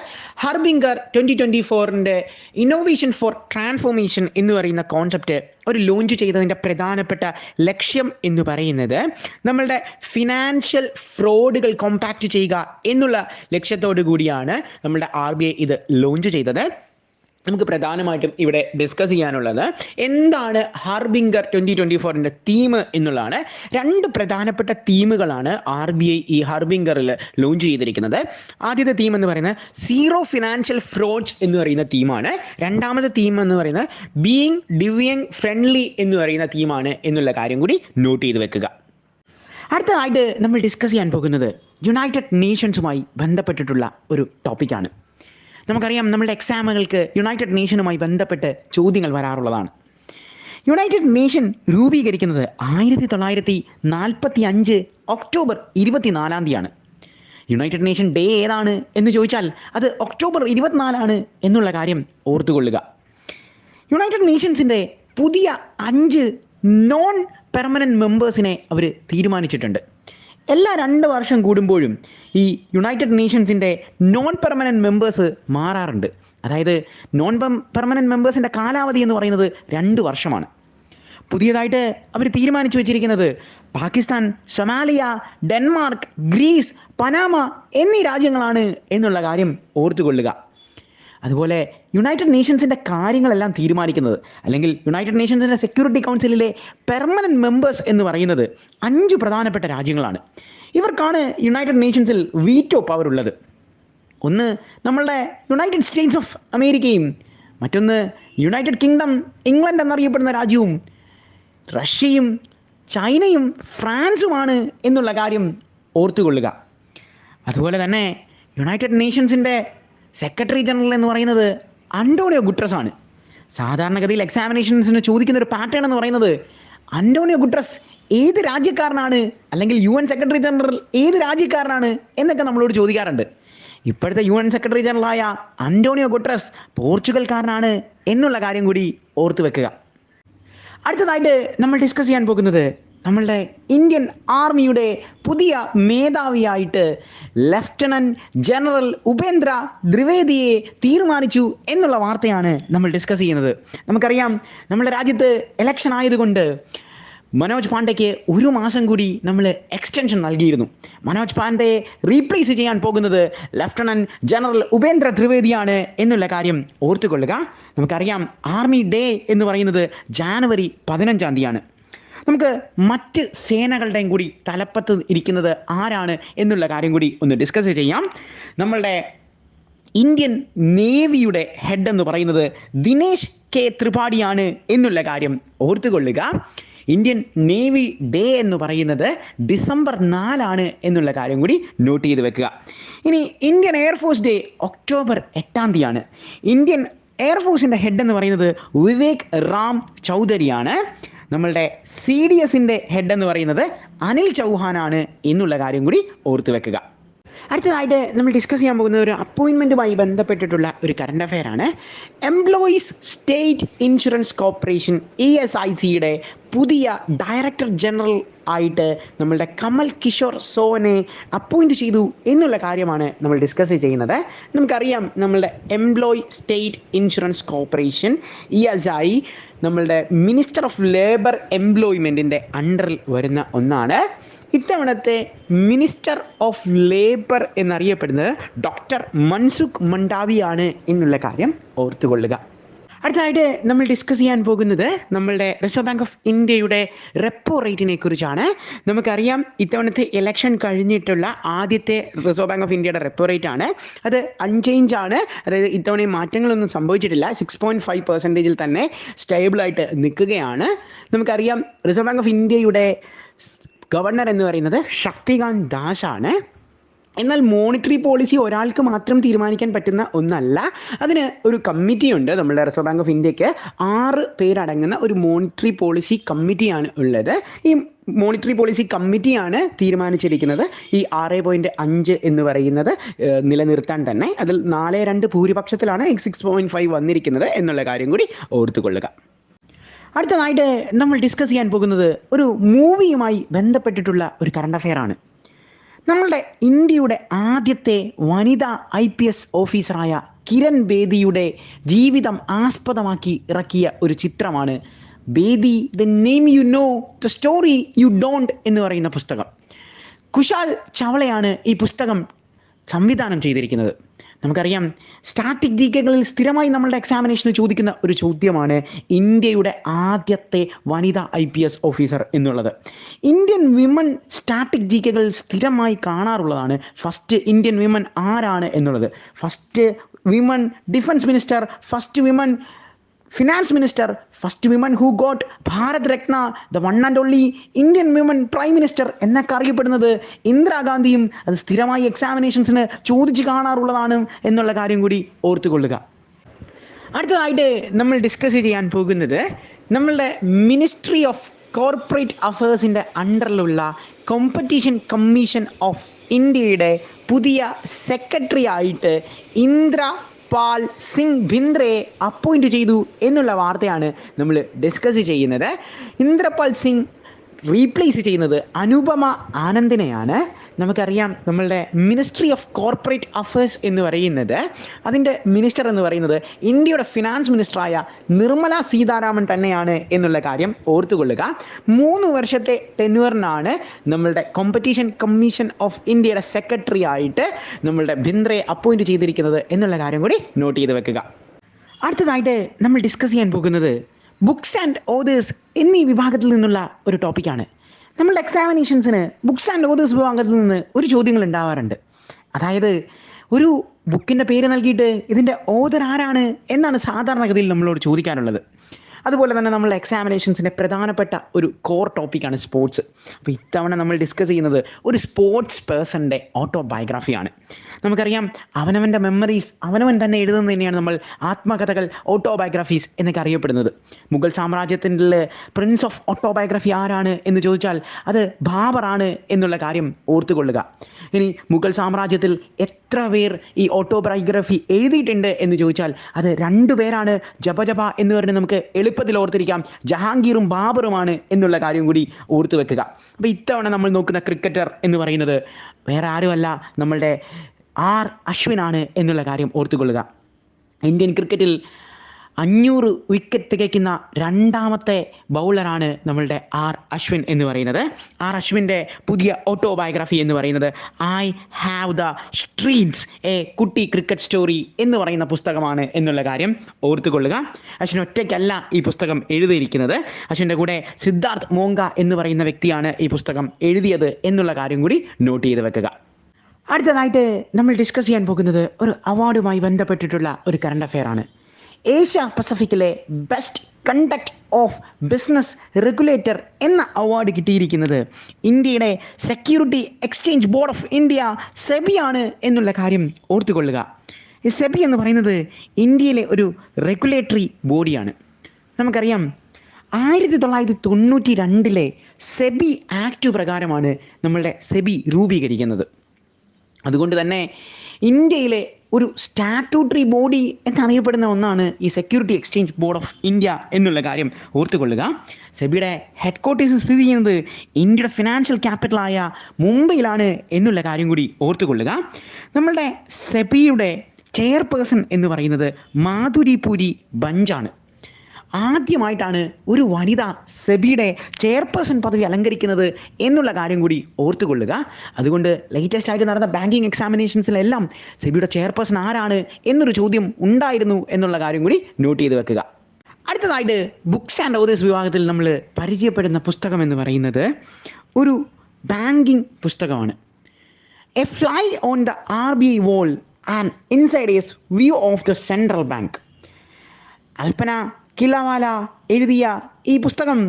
ഹർബിംഗർ 2024ൻ്റെ ഇന്നോവേഷൻ ഫോർ ട്രാൻസ്ഫോർമേഷൻ എന്ന് പറയുന്ന കോൺസെപ്റ്റ് ഒരു ലോഞ്ച് ചെയ്തതിൻ്റെ പ്രധാനപ്പെട്ട ലക്ഷ്യം എന്ന് പറയുന്നത് നമ്മളുടെ ഫിനാൻഷ്യൽ ഫ്രോഡുകൾ കോമ്പാക്റ്റ് ചെയ്യുക എന്നുള്ള ലക്ഷ്യത്തോടു കൂടിയാണ് നമ്മളുടെ RBI ഇത് ലോഞ്ച് ചെയ്തത്. നമുക്ക് പ്രധാനമായിട്ടും ഇവിടെ ഡിസ്കസ് ചെയ്യാനുള്ളത് എന്താണ് ഹർബിംഗർ 2024ൻ്റെ തീം എന്നുള്ളതാണ്. 2 പ്രധാനപ്പെട്ട തീമുകളാണ് RBI ഈ ഹർബിംഗറിൽ ലോഞ്ച് ചെയ്തിരിക്കുന്നത്. ആദ്യത്തെ തീം എന്ന് പറയുന്നത് സീറോ ഫിനാൻഷ്യൽ ഫ്രോഡ്സ് എന്ന് പറയുന്ന തീമാണ്. രണ്ടാമത്തെ തീം എന്ന് പറയുന്നത് ബീയിങ് ഡിവിയങ് ഫ്രണ്ട്ലി എന്ന് പറയുന്ന തീമാണ് എന്നുള്ള കാര്യം കൂടി നോട്ട് ചെയ്ത് വെക്കുക. അടുത്തതായിട്ട് നമ്മൾ ഡിസ്കസ് ചെയ്യാൻ പോകുന്നത് യുണൈറ്റഡ് നേഷൻസുമായി ബന്ധപ്പെട്ടിട്ടുള്ള ഒരു ടോപ്പിക്കാണ്. നമുക്കറിയാം നമ്മളുടെ എക്സാമുകൾക്ക് യുണൈറ്റഡ് നേഷനുമായി ബന്ധപ്പെട്ട് ചോദ്യങ്ങൾ വരാറുള്ളതാണ്. യുണൈറ്റഡ് നേഷൻ രൂപീകരിക്കുന്നത് 1945 ഒക്ടോബർ 24 യുണൈറ്റഡ് നേഷൻ ഡേ ഏതാണ് എന്ന് ചോദിച്ചാൽ അത് ഒക്ടോബർ 24 എന്നുള്ള കാര്യം ഓർത്തുകൊള്ളുക. യുണൈറ്റഡ് നേഷൻസിൻ്റെ പുതിയ 5 നോൺ പെർമനൻറ്റ് മെമ്പേഴ്സിനെ അവർ തീരുമാനിച്ചിട്ടുണ്ട്. എല്ലാ 2 വർഷം കൂടുമ്പോഴും ഈ യുണൈറ്റഡ് നേഷൻസിൻ്റെ നോൺ പെർമനൻറ്റ് മെമ്പേഴ്സ് മാറാറുണ്ട്. അതായത് നോൺ പെർമനൻറ്റ് മെമ്പേഴ്സിൻ്റെ കാലാവധി എന്ന് പറയുന്നത് 2 വർഷമാണ്. പുതിയതായിട്ട് അവർ തീരുമാനിച്ചു വെച്ചിരിക്കുന്നത് Pakistan, Somalia, Denmark, Greece, Panama എന്നീ രാജ്യങ്ങളാണ് എന്നുള്ള കാര്യം ഓർത്തുകൊള്ളുക. അതുപോലെ യുണൈറ്റഡ് നേഷൻസിൻ്റെ കാര്യങ്ങളെല്ലാം തീരുമാനിക്കുന്നത് അല്ലെങ്കിൽ യുണൈറ്റഡ് നേഷൻസിൻ്റെ സെക്യൂരിറ്റി കൗൺസിലിലെ പെർമനൻറ്റ് മെമ്പേഴ്സ് എന്ന് പറയുന്നത് 5 പ്രധാനപ്പെട്ട രാജ്യങ്ങളാണ്. ഇവർക്കാണ് യുണൈറ്റഡ് നേഷൻസിൽ വീറ്റോ പവർ ഉള്ളത്. ഒന്ന് നമ്മളുടെ യുണൈറ്റഡ് സ്റ്റേറ്റ്സ് ഓഫ് അമേരിക്കയും, മറ്റൊന്ന് യുണൈറ്റഡ് കിങ്ഡം ഇംഗ്ലണ്ട് എന്നറിയപ്പെടുന്ന രാജ്യവും, റഷ്യയും ചൈനയും ഫ്രാൻസുമാണ് എന്നുള്ള കാര്യം ഓർത്തുകൊള്ളുക. അതുപോലെ തന്നെ യുണൈറ്റഡ് നേഷൻസിൻ്റെ സെക്രട്ടറി ജനറൽ എന്ന് പറയുന്നത് അന്റോണിയോ ഗുട്ടറസ് ആണ്. സാധാരണഗതിയിൽ എക്സാമിനേഷൻസിന് ചോദിക്കുന്ന ഒരു പാറ്റേൺ എന്ന് പറയുന്നത് അന്റോണിയോ ഗുട്ടറസ് ഏത് രാജ്യക്കാരനാണ് അല്ലെങ്കിൽ UN സെക്രട്ടറി ജനറൽ ഏത് രാജ്യക്കാരനാണ് എന്നൊക്കെ നമ്മളോട് ചോദിക്കാറുണ്ട്. ഇപ്പോഴത്തെ UN സെക്രട്ടറി ജനറലായ അന്റോണിയോ ഗുട്ടറസ് പോർച്ചുഗൽക്കാരനാണ് എന്നുള്ള കാര്യം കൂടി ഓർത്തു വെക്കുക. അടുത്തതായിട്ട് നമ്മൾ ഡിസ്കസ് ചെയ്യാൻ പോകുന്നത് നമ്മളുടെ ഇന്ത്യൻ ആർമിയുടെ പുതിയ മേധാവിയായിട്ട് ലഫ്റ്റനൻറ്റ് ജനറൽ ഉപേന്ദ്ര ദ്വിവേദിയെ തീരുമാനിച്ചു എന്നുള്ള വാർത്തയാണ് നമ്മൾ ഡിസ്കസ് ചെയ്യുന്നത്. നമുക്കറിയാം നമ്മുടെ രാജ്യത്ത് ഇലക്ഷൻ ആയതുകൊണ്ട് മനോജ് പാണ്ഡെക്ക് 1 മാസം കൂടി നമ്മൾ എക്സ്റ്റൻഷൻ നൽകിയിരുന്നു. മനോജ് പാണ്ഡെയെ റീപ്ലേസ് ചെയ്യാൻ പോകുന്നത് ലഫ്റ്റനൻറ്റ് ജനറൽ ഉപേന്ദ്ര ദ്വിവേദിയാണ് എന്നുള്ള കാര്യം ഓർത്തുകൊള്ളുക. നമുക്കറിയാം ആർമി ഡേ എന്ന് പറയുന്നത് ജാനുവരി 15 നമുക്ക് മറ്റ് സേനകളുടെയും കൂടി തലപ്പത്ത് ഇരിക്കുന്നത് ആരാണ് എന്നുള്ള കാര്യം കൂടി ഒന്ന് ഡിസ്കസ് ചെയ്യാം. നമ്മളുടെ ഇന്ത്യൻ നേവിയുടെ ഹെഡ് എന്ന് പറയുന്നത് ദിനേശ് കെ ത്രിപാഠിയാണ് എന്നുള്ള കാര്യം ഓർത്തുകൊള്ളുക. ഇന്ത്യൻ നേവി ഡേ എന്ന് പറയുന്നത് ഡിസംബർ 4 എന്നുള്ള കാര്യം കൂടി നോട്ട് ചെയ്ത് വെക്കുക. ഇനി Indian air force day October 8 Indian എയർഫോഴ്സിൻ്റെ ഹെഡ് എന്ന് പറയുന്നത് വിവേക് റാം ചൗധരിയാണ്. നമ്മളുടെ CDSൻ്റെ ഹെഡ് എന്ന് പറയുന്നത് അനിൽ ചൗഹാനാണ് എന്നുള്ള കാര്യം കൂടി ഓർത്തു വെക്കുക. അടുത്തതായിട്ട് നമ്മൾ ഡിസ്കസ് ചെയ്യാൻ പോകുന്നത് ഒരു അപ്പോയിൻമെൻറ്റുമായി ബന്ധപ്പെട്ടിട്ടുള്ള ഒരു കറണ്ട് അഫെയർ ആണ്. എംപ്ലോയീസ് സ്റ്റേറ്റ് ഇൻഷുറൻസ് കോർപ്പറേഷൻ ESICയുടെ പുതിയ ഡയറക്ടർ ജനറൽ ആയിട്ട് നമ്മളുടെ കമൽ കിഷോർ സോനെ അപ്പോയിൻറ്റ് ചെയ്തു എന്നുള്ള കാര്യമാണ് നമ്മൾ ഡിസ്കസ് ചെയ്യുന്നത്. നമുക്കറിയാം നമ്മളുടെ employee state insurance corporation ESI നമ്മളുടെ മിനിസ്റ്റർ ഓഫ് ലേബർ എംപ്ലോയ്മെൻറ്റിൻ്റെ അണ്ടറിൽ വരുന്ന ഒന്നാണ്. ഇത്തവണത്തെ മിനിസ്റ്റർ ഓഫ് ലേബർ എന്നറിയപ്പെടുന്നത് ഡോക്ടർ മൻസുഖ് മണ്ഡാവിയാണ് എന്നുള്ള കാര്യം ഓർത്തുകൊള്ളുക. അടുത്തതായിട്ട് നമ്മൾ ഡിസ്കസ് ചെയ്യാൻ പോകുന്നത് നമ്മളുടെ റിസർവ് ബാങ്ക് ഓഫ് ഇന്ത്യയുടെ റെപ്പോ റേറ്റിനെ കുറിച്ചാണ്. നമുക്കറിയാം ഇത്തവണത്തെ ഇലക്ഷൻ കഴിഞ്ഞിട്ടുള്ള ആദ്യത്തെ റിസർവ് ബാങ്ക് ഓഫ് ഇന്ത്യയുടെ റെപ്പോ റേറ്റ് ആണ്. അത് അൺചേഞ്ച് ആണ്. അതായത് ഇത്തവണ മാറ്റങ്ങളൊന്നും സംഭവിച്ചിട്ടില്ല. 6.5% തന്നെ സ്റ്റേബിളായിട്ട് നിൽക്കുകയാണ്. നമുക്കറിയാം റിസർവ് ബാങ്ക് ഓഫ് ഇന്ത്യയുടെ ഗവർണർ എന്ന് പറയുന്നത് ശക്തികാന്ത് ദാസ് ആണ്. എന്നാൽ മോണിറ്ററി പോളിസി ഒരാൾക്ക് മാത്രം തീരുമാനിക്കാൻ പറ്റുന്ന ഒന്നല്ല. അതിന് ഒരു കമ്മിറ്റിയുണ്ട്. നമ്മുടെ റിസർവ് ബാങ്ക് ഓഫ് ഇന്ത്യക്ക് 6 പേരടങ്ങുന്ന ഒരു മോണിറ്ററി പോളിസി കമ്മിറ്റിയാണ് ഉള്ളത്. ഈ മോണിറ്ററി പോളിസി കമ്മിറ്റിയാണ് തീരുമാനിച്ചിരിക്കുന്നത് ഈ 6.5 എന്ന് പറയുന്നത് നിലനിർത്താൻ തന്നെ. അതിൽ 4-2 ഭൂരിപക്ഷത്തിലാണ് 6.5 വന്നിരിക്കുന്നത് എന്നുള്ള കാര്യം കൂടി ഓർത്തുകൊള്ളുക. അടുത്തതായിട്ട് നമ്മൾ ഡിസ്കസ് ചെയ്യാൻ പോകുന്നത് ഒരു മൂവിയുമായി ബന്ധപ്പെട്ടിട്ടുള്ള ഒരു കറണ്ട് അഫെയർ ആണ്. നമ്മളുടെ ഇന്ത്യയുടെ ആദ്യത്തെ വനിതാ IPS ഓഫീസറായ കിരൺ ബേദിയുടെ ജീവിതം ആസ്പദമാക്കി ഇറക്കിയ ഒരു ചിത്രമാണ് Bedi the name you know the story you don't എന്ന് പറയുന്ന പുസ്തകം. കുശാൽ ചവളയാണ് ഈ പുസ്തകം സംവിധാനം ചെയ്തിരിക്കുന്നത്. നമുക്കറിയാം, സ്റ്റാറ്റിക് ജികകളിൽ സ്ഥിരമായി നമ്മളുടെ എക്സാമിനേഷന് ചോദിക്കുന്ന ഒരു ചോദ്യമാണ് ഇന്ത്യയുടെ ആദ്യത്തെ വനിതാ IPS ഓഫീസർ എന്നുള്ളത്. ഇന്ത്യൻ വിമൻ സ്റ്റാറ്റിക് ജികകൾ സ്ഥിരമായി കാണാറുള്ളതാണ്. ഫസ്റ്റ് ഇന്ത്യൻ വിമൻ ആരാണ് എന്നുള്ളത്. First women defence minister, first women finance minister, first women who got Bharat Ratna, the one and only Indian women prime minister എന്നൊക്കെ അറിയപ്പെടുന്നത് ഇന്ദിരാഗാന്ധിയും. അത് സ്ഥിരമായി എക്സാമിനേഷൻസിന് ചോദിച്ചു കാണാറുള്ളതാണ് എന്നുള്ള കാര്യം കൂടി ഓർത്തുകൊള്ളുക. അടുത്തതായിട്ട് നമ്മൾ ഡിസ്കസ് ചെയ്യാൻ പോകുന്നത് നമ്മളുടെ മിനിസ്ട്രി ഓഫ് കോർപ്പറേറ്റ് അഫയേഴ്സിൻ്റെ അണ്ടറിലുള്ള കോമ്പറ്റീഷൻ കമ്മീഷൻ ഓഫ് ഇന്ത്യയുടെ പുതിയ സെക്രട്ടറി ആയിട്ട് ഇന്ദ്രപാൽ സിംഗ് ഭിന്ദ്രയെ അപ്പോയിൻറ്റ് ചെയ്തു എന്നുള്ള വാർത്തയാണ് നമ്മൾ ഡിസ്കസ് ചെയ്യുന്നത്. ഇന്ദ്രപാൽ സിംഗ് റീപ്ലേസ് ചെയ്യുന്നത് അനുപമ ആനന്ദിനെയാണ്. നമുക്കറിയാം, നമ്മളുടെ മിനിസ്ട്രി ഓഫ് കോർപ്പറേറ്റ് അഫയേഴ്സ് എന്ന് പറയുന്നത്, അതിൻ്റെ മിനിസ്റ്റർ എന്ന് പറയുന്നത് ഇന്ത്യയുടെ ഫിനാൻസ് മിനിസ്റ്ററായ നിർമ്മല സീതാരാമൻ തന്നെയാണ് എന്നുള്ള കാര്യം ഓർത്തുകൊള്ളുക. 3 വർഷത്തെ ടെന്യൂറിനാണ് നമ്മളുടെ കോമ്പറ്റീഷൻ കമ്മീഷൻ ഓഫ് ഇന്ത്യയുടെ സെക്രട്ടറി ആയിട്ട് നമ്മളുടെ ഭിന്ദ്രയെ അപ്പോയിൻറ്റ് ചെയ്തിരിക്കുന്നത് എന്നുള്ള കാര്യം കൂടി നോട്ട് ചെയ്ത് വെക്കുക. അടുത്തതായിട്ട് നമ്മൾ ഡിസ്കസ് ചെയ്യാൻ പോകുന്നത് ബുക്സ് ആൻഡ് ഓതേഴ്സ് എന്നീ വിഭാഗത്തിൽ നിന്നുള്ള ഒരു ടോപ്പിക്കാണ്. നമ്മളുടെ എക്സാമിനേഷൻസിന് ബുക്സ് ആൻഡ് ഓതേഴ്സ് വിഭാഗത്തിൽ നിന്ന് ഒരു ചോദ്യങ്ങൾ ഉണ്ടാവാറുണ്ട്. അതായത്, ഒരു ബുക്കിൻ്റെ പേര് നൽകിയിട്ട് ഇതിൻ്റെ ഓതർ ആരാണ് എന്നാണ് സാധാരണഗതിയിൽ നമ്മളോട് ചോദിക്കാനുള്ളത്. അതുപോലെ തന്നെ നമ്മളുടെ എക്സാമിനേഷൻസിൻ്റെ പ്രധാനപ്പെട്ട ഒരു കോർ ടോപ്പിക്കാണ് സ്പോർട്സ്. അപ്പോൾ ഇത്തവണ നമ്മൾ ഡിസ്കസ് ചെയ്യുന്നത് ഒരു സ്പോർട്സ് പേഴ്സൻ്റെ ഓട്ടോബയോഗ്രഫിയാണ്. നമുക്കറിയാം, അവനവൻ്റെ മെമ്മറീസ് അവനവൻ തന്നെ എഴുതുന്നത് തന്നെയാണ് നമ്മൾ ആത്മകഥകൾ, ഓട്ടോബയോഗ്രഫീസ് എന്നൊക്കെ അറിയപ്പെടുന്നത്. മുഗൾ സാമ്രാജ്യത്തിൻ്റെ പ്രിൻസ് ഓഫ് ഓട്ടോബയോഗ്രഫി ആരാണ് എന്ന് ചോദിച്ചാൽ അത് ബാബറാണ് എന്നുള്ള കാര്യം ഓർത്തുകൊള്ളുക. ഇനി മുഗൾ സാമ്രാജ്യത്തിൽ എത്ര പേർ ഈ ഓട്ടോബയോഗ്രഫി എഴുതിയിട്ടുണ്ട് എന്ന് ചോദിച്ചാൽ അത് 2 പേരാണ്. ജപജപ എന്ന് പറഞ്ഞ് നമുക്ക് എളുപ്പത്തിൽ ഓർത്തിരിക്കാം. ജഹാംഗീറും ബാബറുമാണ് എന്നുള്ള കാര്യം കൂടി ഓർത്തു വെക്കുക. അപ്പോൾ ഇത്തവണ നമ്മൾ നോക്കുന്ന ക്രിക്കറ്റർ എന്ന് പറയുന്നത് വേറെ ആരുമല്ല, നമ്മളുടെ R അശ്വിനാണ് എന്നുള്ള കാര്യം ഓർത്തുകൊള്ളുക. ഇന്ത്യൻ ക്രിക്കറ്റിൽ 500 വിക്കറ്റ് തികയ്ക്കുന്ന 2ാമത്തെ ബൗളറാണ് നമ്മളുടെ R അശ്വിൻ എന്ന് പറയുന്നത്. R അശ്വിൻ്റെ പുതിയ ഓട്ടോബയോഗ്രഫി എന്ന് പറയുന്നത് I have the streets A കുട്ടി ക്രിക്കറ്റ് സ്റ്റോറി എന്ന് പറയുന്ന പുസ്തകമാണ് എന്നുള്ള കാര്യം ഓർത്തുകൊള്ളുക. അശ്വിൻ ഒറ്റയ്ക്കല്ല ഈ പുസ്തകം എഴുതിയിരിക്കുന്നത്. അശ്വിൻ്റെ കൂടെ സിദ്ധാർത്ഥ് മോങ്ക എന്ന് പറയുന്ന വ്യക്തിയാണ് ഈ പുസ്തകം എഴുതിയത് എന്നുള്ള കാര്യം കൂടി നോട്ട് ചെയ്ത് വെക്കുക. അടുത്തതായിട്ട് നമ്മൾ ഡിസ്കസ് ചെയ്യാൻ പോകുന്നത് ഒരു അവാർഡുമായി ബന്ധപ്പെട്ടിട്ടുള്ള ഒരു കറണ്ട് അഫെയർ ആണ്. ഏഷ്യ പസഫിക്കിലെ best conduct of business regulator എന്ന അവാർഡ് കിട്ടിയിരിക്കുന്നത് ഇന്ത്യയുടെ security exchange board of India സെബിയാണ് എന്നുള്ള കാര്യം ഓർത്തുകൊള്ളുക. ഈ സെബി എന്ന് പറയുന്നത് ഇന്ത്യയിലെ ഒരു റെഗുലേറ്ററി ബോഡിയാണ്. നമുക്കറിയാം, 1992 സെബി ആക്ട് പ്രകാരമാണ് നമ്മളുടെ സെബി രൂപീകരിക്കുന്നത്. അതുകൊണ്ട് തന്നെ ഇന്ത്യയിലെ ഒരു സ്റ്റാറ്റ്യൂട്ടറി ബോഡി എന്നറിയപ്പെടുന്ന ഒന്നാണ് ഈ security exchange board of India എന്നുള്ള കാര്യം ഓർത്തുകൊള്ളുക. സെബിയുടെ ഹെഡ് ക്വാർട്ടേഴ്സ് സ്ഥിതി ചെയ്യുന്നത് ഇന്ത്യയുടെ ഫിനാൻഷ്യൽ ക്യാപിറ്റലായ മുംബൈയിലാണ് എന്നുള്ള കാര്യം കൂടി ഓർത്തുകൊള്ളുക. നമ്മളുടെ സെബിയുടെ ചെയർപേഴ്സൺ എന്ന് പറയുന്നത് മാധുരിപുരി ബഞ്ചാണ്. ആദ്യമായിട്ടാണ് ഒരു വനിത സെബിയുടെ ചെയർപേഴ്സൺ പദവി അലങ്കരിക്കുന്നത് എന്നുള്ള കാര്യം കൂടി ഓർത്തുകൊള്ളുക. അതുകൊണ്ട് ലേറ്റസ്റ്റ് ആയിട്ട് നടന്ന ബാങ്കിങ് എക്സാമിനേഷൻസിലെല്ലാം സെബിയുടെ ചെയർപേഴ്സൺ ആരാണ് എന്നൊരു ചോദ്യം ഉണ്ടായിരുന്നു എന്നുള്ള കാര്യം കൂടി നോട്ട് ചെയ്ത് വെക്കുക. അടുത്തതായിട്ട് ബുക്സ് ആൻഡ് ഓതേഴ്സ് വിഭാഗത്തിൽ നമ്മൾ പരിചയപ്പെടുന്ന പുസ്തകം എന്ന് പറയുന്നത് ഒരു ബാങ്കിങ് പുസ്തകമാണ്. A fly on the RBI wall and insiders view of the central bank. അൽപ്പന കിലവാല എഴുതിയ ഈ പുസ്തകം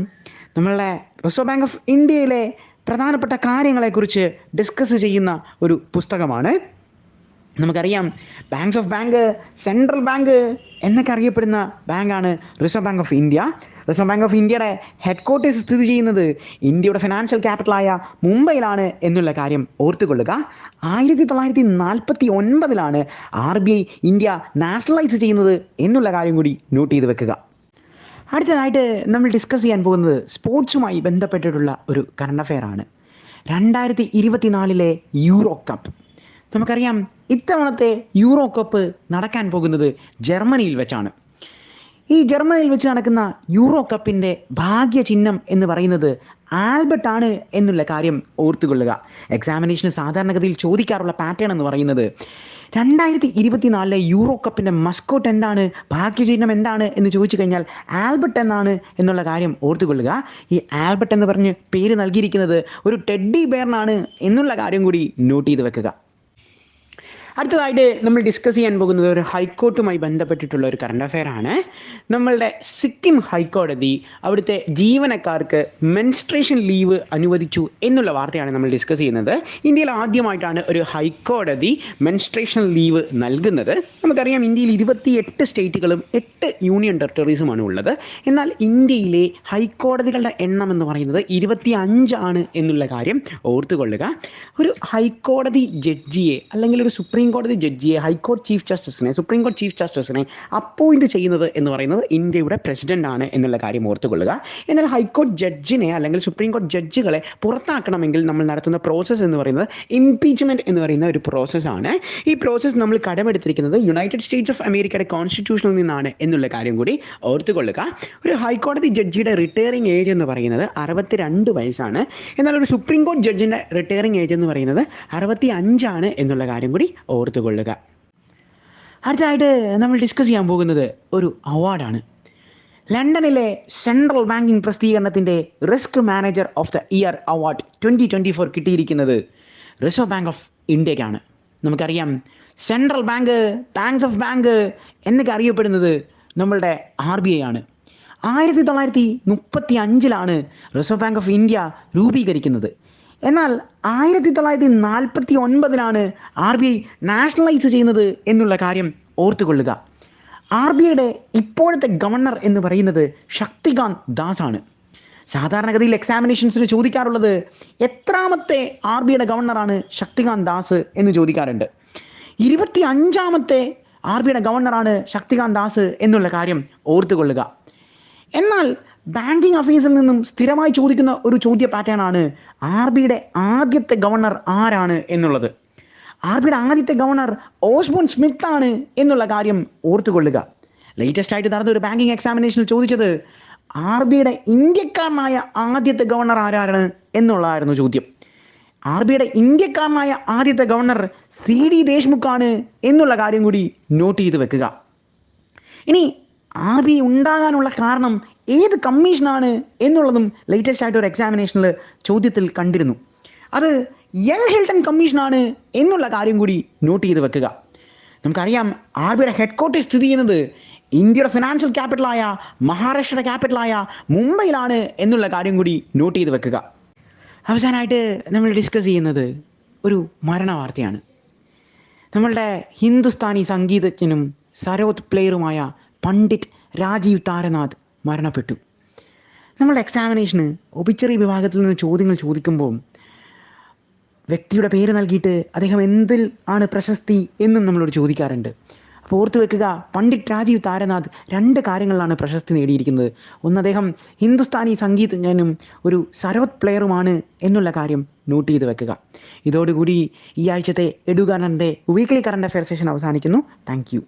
നമ്മളുടെ റിസർവ് ബാങ്ക് ഓഫ് ഇന്ത്യയിലെ പ്രധാനപ്പെട്ട കാര്യങ്ങളെക്കുറിച്ച് ഡിസ്കസ് ചെയ്യുന്ന ഒരു പുസ്തകമാണ്. നമുക്കറിയാം banks of bank, central bank എന്നൊക്കെ അറിയപ്പെടുന്ന ബാങ്കാണ് reserve bank of India. Reserve bank of ഇന്ത്യയുടെ ഹെഡ്ക്വാർട്ടേഴ്സ് സ്ഥിതി ചെയ്യുന്നത് ഇന്ത്യയുടെ ഫിനാൻഷ്യൽ ക്യാപിറ്റലായ മുംബൈയിലാണ് എന്നുള്ള കാര്യം ഓർത്തുകൊള്ളുക. 1949 RBI ഇന്ത്യ നാഷണലൈസ് ചെയ്യുന്നത് എന്നുള്ള കാര്യം കൂടി നോട്ട് ചെയ്ത് വെക്കുക. അടുത്തതായിട്ട് നമ്മൾ ഡിസ്കസ് ചെയ്യാൻ പോകുന്നത് സ്പോർട്സുമായി ബന്ധപ്പെട്ടിട്ടുള്ള ഒരു കറണ്ട് അഫെയർ ആണ്. 2024 യൂറോ കപ്പ്. നമുക്കറിയാം ഇത്തവണത്തെ യൂറോ കപ്പ് നടക്കാൻ പോകുന്നത് ജർമ്മനിയിൽ വെച്ചാണ്. ഈ ജർമ്മനിയിൽ വെച്ച് നടക്കുന്ന യൂറോ കപ്പിൻ്റെ ഭാഗ്യചിഹ്നം എന്ന് പറയുന്നത് ആൽബർട്ട് ആണ് എന്നുള്ള കാര്യം ഓർത്തുകൊള്ളുക. എക്സാമിനേഷന് സാധാരണഗതിയിൽ ചോദിക്കാറുള്ള പാറ്റേൺ എന്ന് പറയുന്നത് 2024 യൂറോ കപ്പിൻ്റെ മസ്കോട്ട് എന്താണ്, ഭാഗ്യചിഹ്നം എന്താണ് എന്ന് ചോദിച്ചു കഴിഞ്ഞാൽ ആൽബർട്ട് എന്നാണ് എന്നുള്ള കാര്യം ഓർത്തുകൊള്ളുക. ഈ ആൽബർട്ട് എന്ന് പറഞ്ഞ് പേര് നൽകിയിരിക്കുന്നത് ഒരു ടെഡ്ഡി ബെയറിനാണ് എന്നുള്ള കാര്യം കൂടി നോട്ട് ചെയ്ത് വെക്കുക. അടുത്തതായിട്ട് നമ്മൾ ഡിസ്കസ് ചെയ്യാൻ പോകുന്നത് ഒരു ഹൈക്കോർട്ടുമായി ബന്ധപ്പെട്ടിട്ടുള്ള ഒരു കറണ്ട് അഫെയർ ആണ്. നമ്മളുടെ സിക്കിം ഹൈക്കോടതി അവിടുത്തെ ജീവനക്കാർക്ക് മെൻസ്ട്രേഷൻ ലീവ് അനുവദിച്ചു എന്നുള്ള വാർത്തയാണ് നമ്മൾ ഡിസ്കസ് ചെയ്യുന്നത്. ഇന്ത്യയിൽ ആദ്യമായിട്ടാണ് ഒരു ഹൈക്കോടതി മെൻസ്ട്രേഷൻ ലീവ് നൽകുന്നത്. നമുക്കറിയാം ഇന്ത്യയിൽ 28 സ്റ്റേറ്റുകളും 8 യൂണിയൻ ടെറിട്ടറീസുമാണ് ഉള്ളത്. എന്നാൽ ഇന്ത്യയിലെ ഹൈക്കോടതികളുടെ എണ്ണം എന്ന് പറയുന്നത് 25 എന്നുള്ള കാര്യം ഓർത്തുകൊള്ളുക. ഒരു ഹൈക്കോടതി ജഡ്ജിയെ അല്ലെങ്കിൽ ഒരു സുപ്രീം കോടതി ജഡ്ജിയെ ഹൈക്കോടതി ചീഫ് ജസ്റ്റിസിനെ, സുപ്രീം കോടതി ചീഫ് ജസ്റ്റിസിനെ അപ്പോയിന്റ് ചെയ്യുന്നത് എന്ന് പറയുന്നത് ഇന്ത്യയുടെ പ്രസിഡന്റ് ആണ് എന്നുള്ള കാര്യം ഓർത്തുകൊള്ളുക. എന്നാൽ ഹൈക്കോടതി ജഡ്ജിനെ അല്ലെങ്കിൽ സുപ്രീം കോടതി ജഡ്ജികളെ പുറത്താക്കണമെങ്കിൽ നമ്മൾ നടത്തുന്ന പ്രോസസ്സ് എന്ന് പറയുന്നത് ഇംപീച്ച്മെന്റ് എന്ന് പറയുന്ന ഒരു പ്രോസസ്സാണ്. ഈ പ്രോസസ്സ് നമ്മൾ കടമെടുത്തിരിക്കുന്നത് യുണൈറ്റഡ് സ്റ്റേറ്റ്സ് ഓഫ് അമേരിക്കയുടെ കോൺസ്റ്റിറ്റ്യൂഷനിൽ നിന്നാണ് എന്നുള്ള കാര്യം കൂടി ഓർത്തുകൊള്ളുക. ഒരു ഹൈക്കോടതി ജഡ്ജിയുടെ റിട്ടയറിംഗ് ഏജ് എന്ന് പറയുന്നത് 62 വയസ്സാണ്. എന്നാൽ ഒരു സുപ്രീം കോടതി ജഡ്ജിൻ്റെ റിട്ടയറിംഗ് ഏജ് എന്ന് പറയുന്നത് 65 എന്നുള്ള കാര്യം കൂടി ഓർത്തുകൊള്ളുക. അടുത്തതായിട്ട് നമ്മൾ ഡിസ്കസ് ചെയ്യാൻ പോകുന്നത് ഒരു അവാർഡാണ്. ലണ്ടനിലെ സെൻട്രൽ ബാങ്കിങ് പ്രസിദ്ധീകരണത്തിൻ്റെ risk manager of the year award 2024 കിട്ടിയിരിക്കുന്നത് റിസർവ് ബാങ്ക് ഓഫ് ഇന്ത്യക്കാണ്. നമുക്കറിയാം central bank, banks of bank എന്നൊക്കെ അറിയപ്പെടുന്നത് നമ്മളുടെ RBI ആണ്. 1935 റിസർവ് ബാങ്ക് ഓഫ് ഇന്ത്യ രൂപീകരിക്കുന്നത്. എന്നാൽ 1949 RBI നാഷണലൈസ് ചെയ്യുന്നത് എന്നുള്ള കാര്യം ഓർത്തുകൊള്ളുക. RBIയുടെ ഇപ്പോഴത്തെ ഗവർണർ എന്ന് പറയുന്നത് ശക്തികാന്ത് ദാസ് ആണ്. സാധാരണഗതിയിൽ എക്സാമിനേഷൻസിന് ചോദിക്കാറുള്ളത് എത്രാമത്തെ RBIയുടെ ഗവർണറാണ് ശക്തികാന്ത് ദാസ് എന്ന് ചോദിക്കാറുണ്ട്. 25ാമത്തെ RBIയുടെ ഗവർണറാണ് ശക്തികാന്ത് ദാസ് എന്നുള്ള കാര്യം ഓർത്തുകൊള്ളുക. എന്നാൽ ബാങ്കിങ് അഫയേഴ്സിൽ നിന്നും സ്ഥിരമായി ചോദിക്കുന്ന ഒരു ചോദ്യ പാറ്റേൺ ആണ് RBIയുടെ ആദ്യത്തെ ഗവർണർ ആരാണ് എന്നുള്ളത്. RBIയുടെ ആദ്യത്തെ ഗവർണർ ഓസ്ബോൺ സ്മിത്ത് ആണ് എന്നുള്ള കാര്യം ഓർത്തുകൊള്ളുക. ലേറ്റസ്റ്റ് ആയിട്ട് നടന്ന ഒരു ബാങ്കിങ് എക്സാമിനേഷനിൽ ചോദിച്ചത് RBIയുടെ ഇന്ത്യക്കാരനായ ആദ്യത്തെ ഗവർണർ ആരാണ് എന്നുള്ളതായിരുന്നു ചോദ്യം. RBIയുടെ ഇന്ത്യക്കാരനായ ആദ്യത്തെ ഗവർണർ CD ദേശ്മുഖ് ആണ് എന്നുള്ള കാര്യം കൂടി നോട്ട് ചെയ്ത് വെക്കുക. ഇനി RBI ഉണ്ടാകാനുള്ള കാരണം ഏത് കമ്മീഷനാണ് എന്നുള്ളതും ലേറ്റസ്റ്റ് ആയിട്ട് ഒരു എക്സാമിനേഷനിൽ ചോദ്യത്തിൽ കണ്ടിരുന്നു. അത് യങ് ഹിൽട്ടൺ കമ്മീഷനാണ് എന്നുള്ള കാര്യം കൂടി നോട്ട് ചെയ്ത് വെക്കുക. നമുക്കറിയാം RBIയുടെ ഹെഡ്ക്വാർട്ടേഴ്സ് സ്ഥിതി ചെയ്യുന്നത് ഇന്ത്യയുടെ ഫിനാൻഷ്യൽ ക്യാപിറ്റലായ മഹാരാഷ്ട്രയുടെ ക്യാപിറ്റലായ മുംബൈയിലാണ് എന്നുള്ള കാര്യം കൂടി നോട്ട് ചെയ്ത് വെക്കുക. അവസാനമായിട്ട് നമ്മൾ ഡിസ്കസ് ചെയ്യുന്നത് ഒരു മരണ വാർത്തയാണ്. നമ്മളുടെ ഹിന്ദുസ്ഥാനി സംഗീതജ്ഞനും സരോദ് പ്ലെയറുമായ പണ്ഡിറ്റ് രാജീവ് താരനാഥ് മരണപ്പെട്ടു. നമ്മളുടെ എക്സാമിനേഷന് ഒബിച്ചറി വിഭാഗത്തിൽ നിന്ന് ചോദ്യങ്ങൾ ചോദിക്കുമ്പോൾ വ്യക്തിയുടെ പേര് നൽകിയിട്ട് അദ്ദേഹം എന്തിൽ ആണ് പ്രശസ്തി എന്നും നമ്മളോട് ചോദിക്കാറുണ്ട്. അപ്പോൾ ഓർത്ത് വെക്കുക, പണ്ഡിറ്റ് രാജീവ് താരനാഥ് 2 കാര്യങ്ങളിലാണ് പ്രശസ്തി നേടിയിരിക്കുന്നത്. ഒന്ന്, അദ്ദേഹം ഹിന്ദുസ്ഥാനി സംഗീതജ്ഞനും ഒരു സരോദ് പ്ലെയറുമാണ് എന്നുള്ള കാര്യം നോട്ട് ചെയ്ത് വെക്കുക. ഇതോടുകൂടി ഈ ആഴ്ചത്തെ എഡു കറണ്ടിൻ്റെ വീക്ക്ലി കറണ്ട് അഫെയർ സെഷൻ അവസാനിക്കുന്നു. Thank you.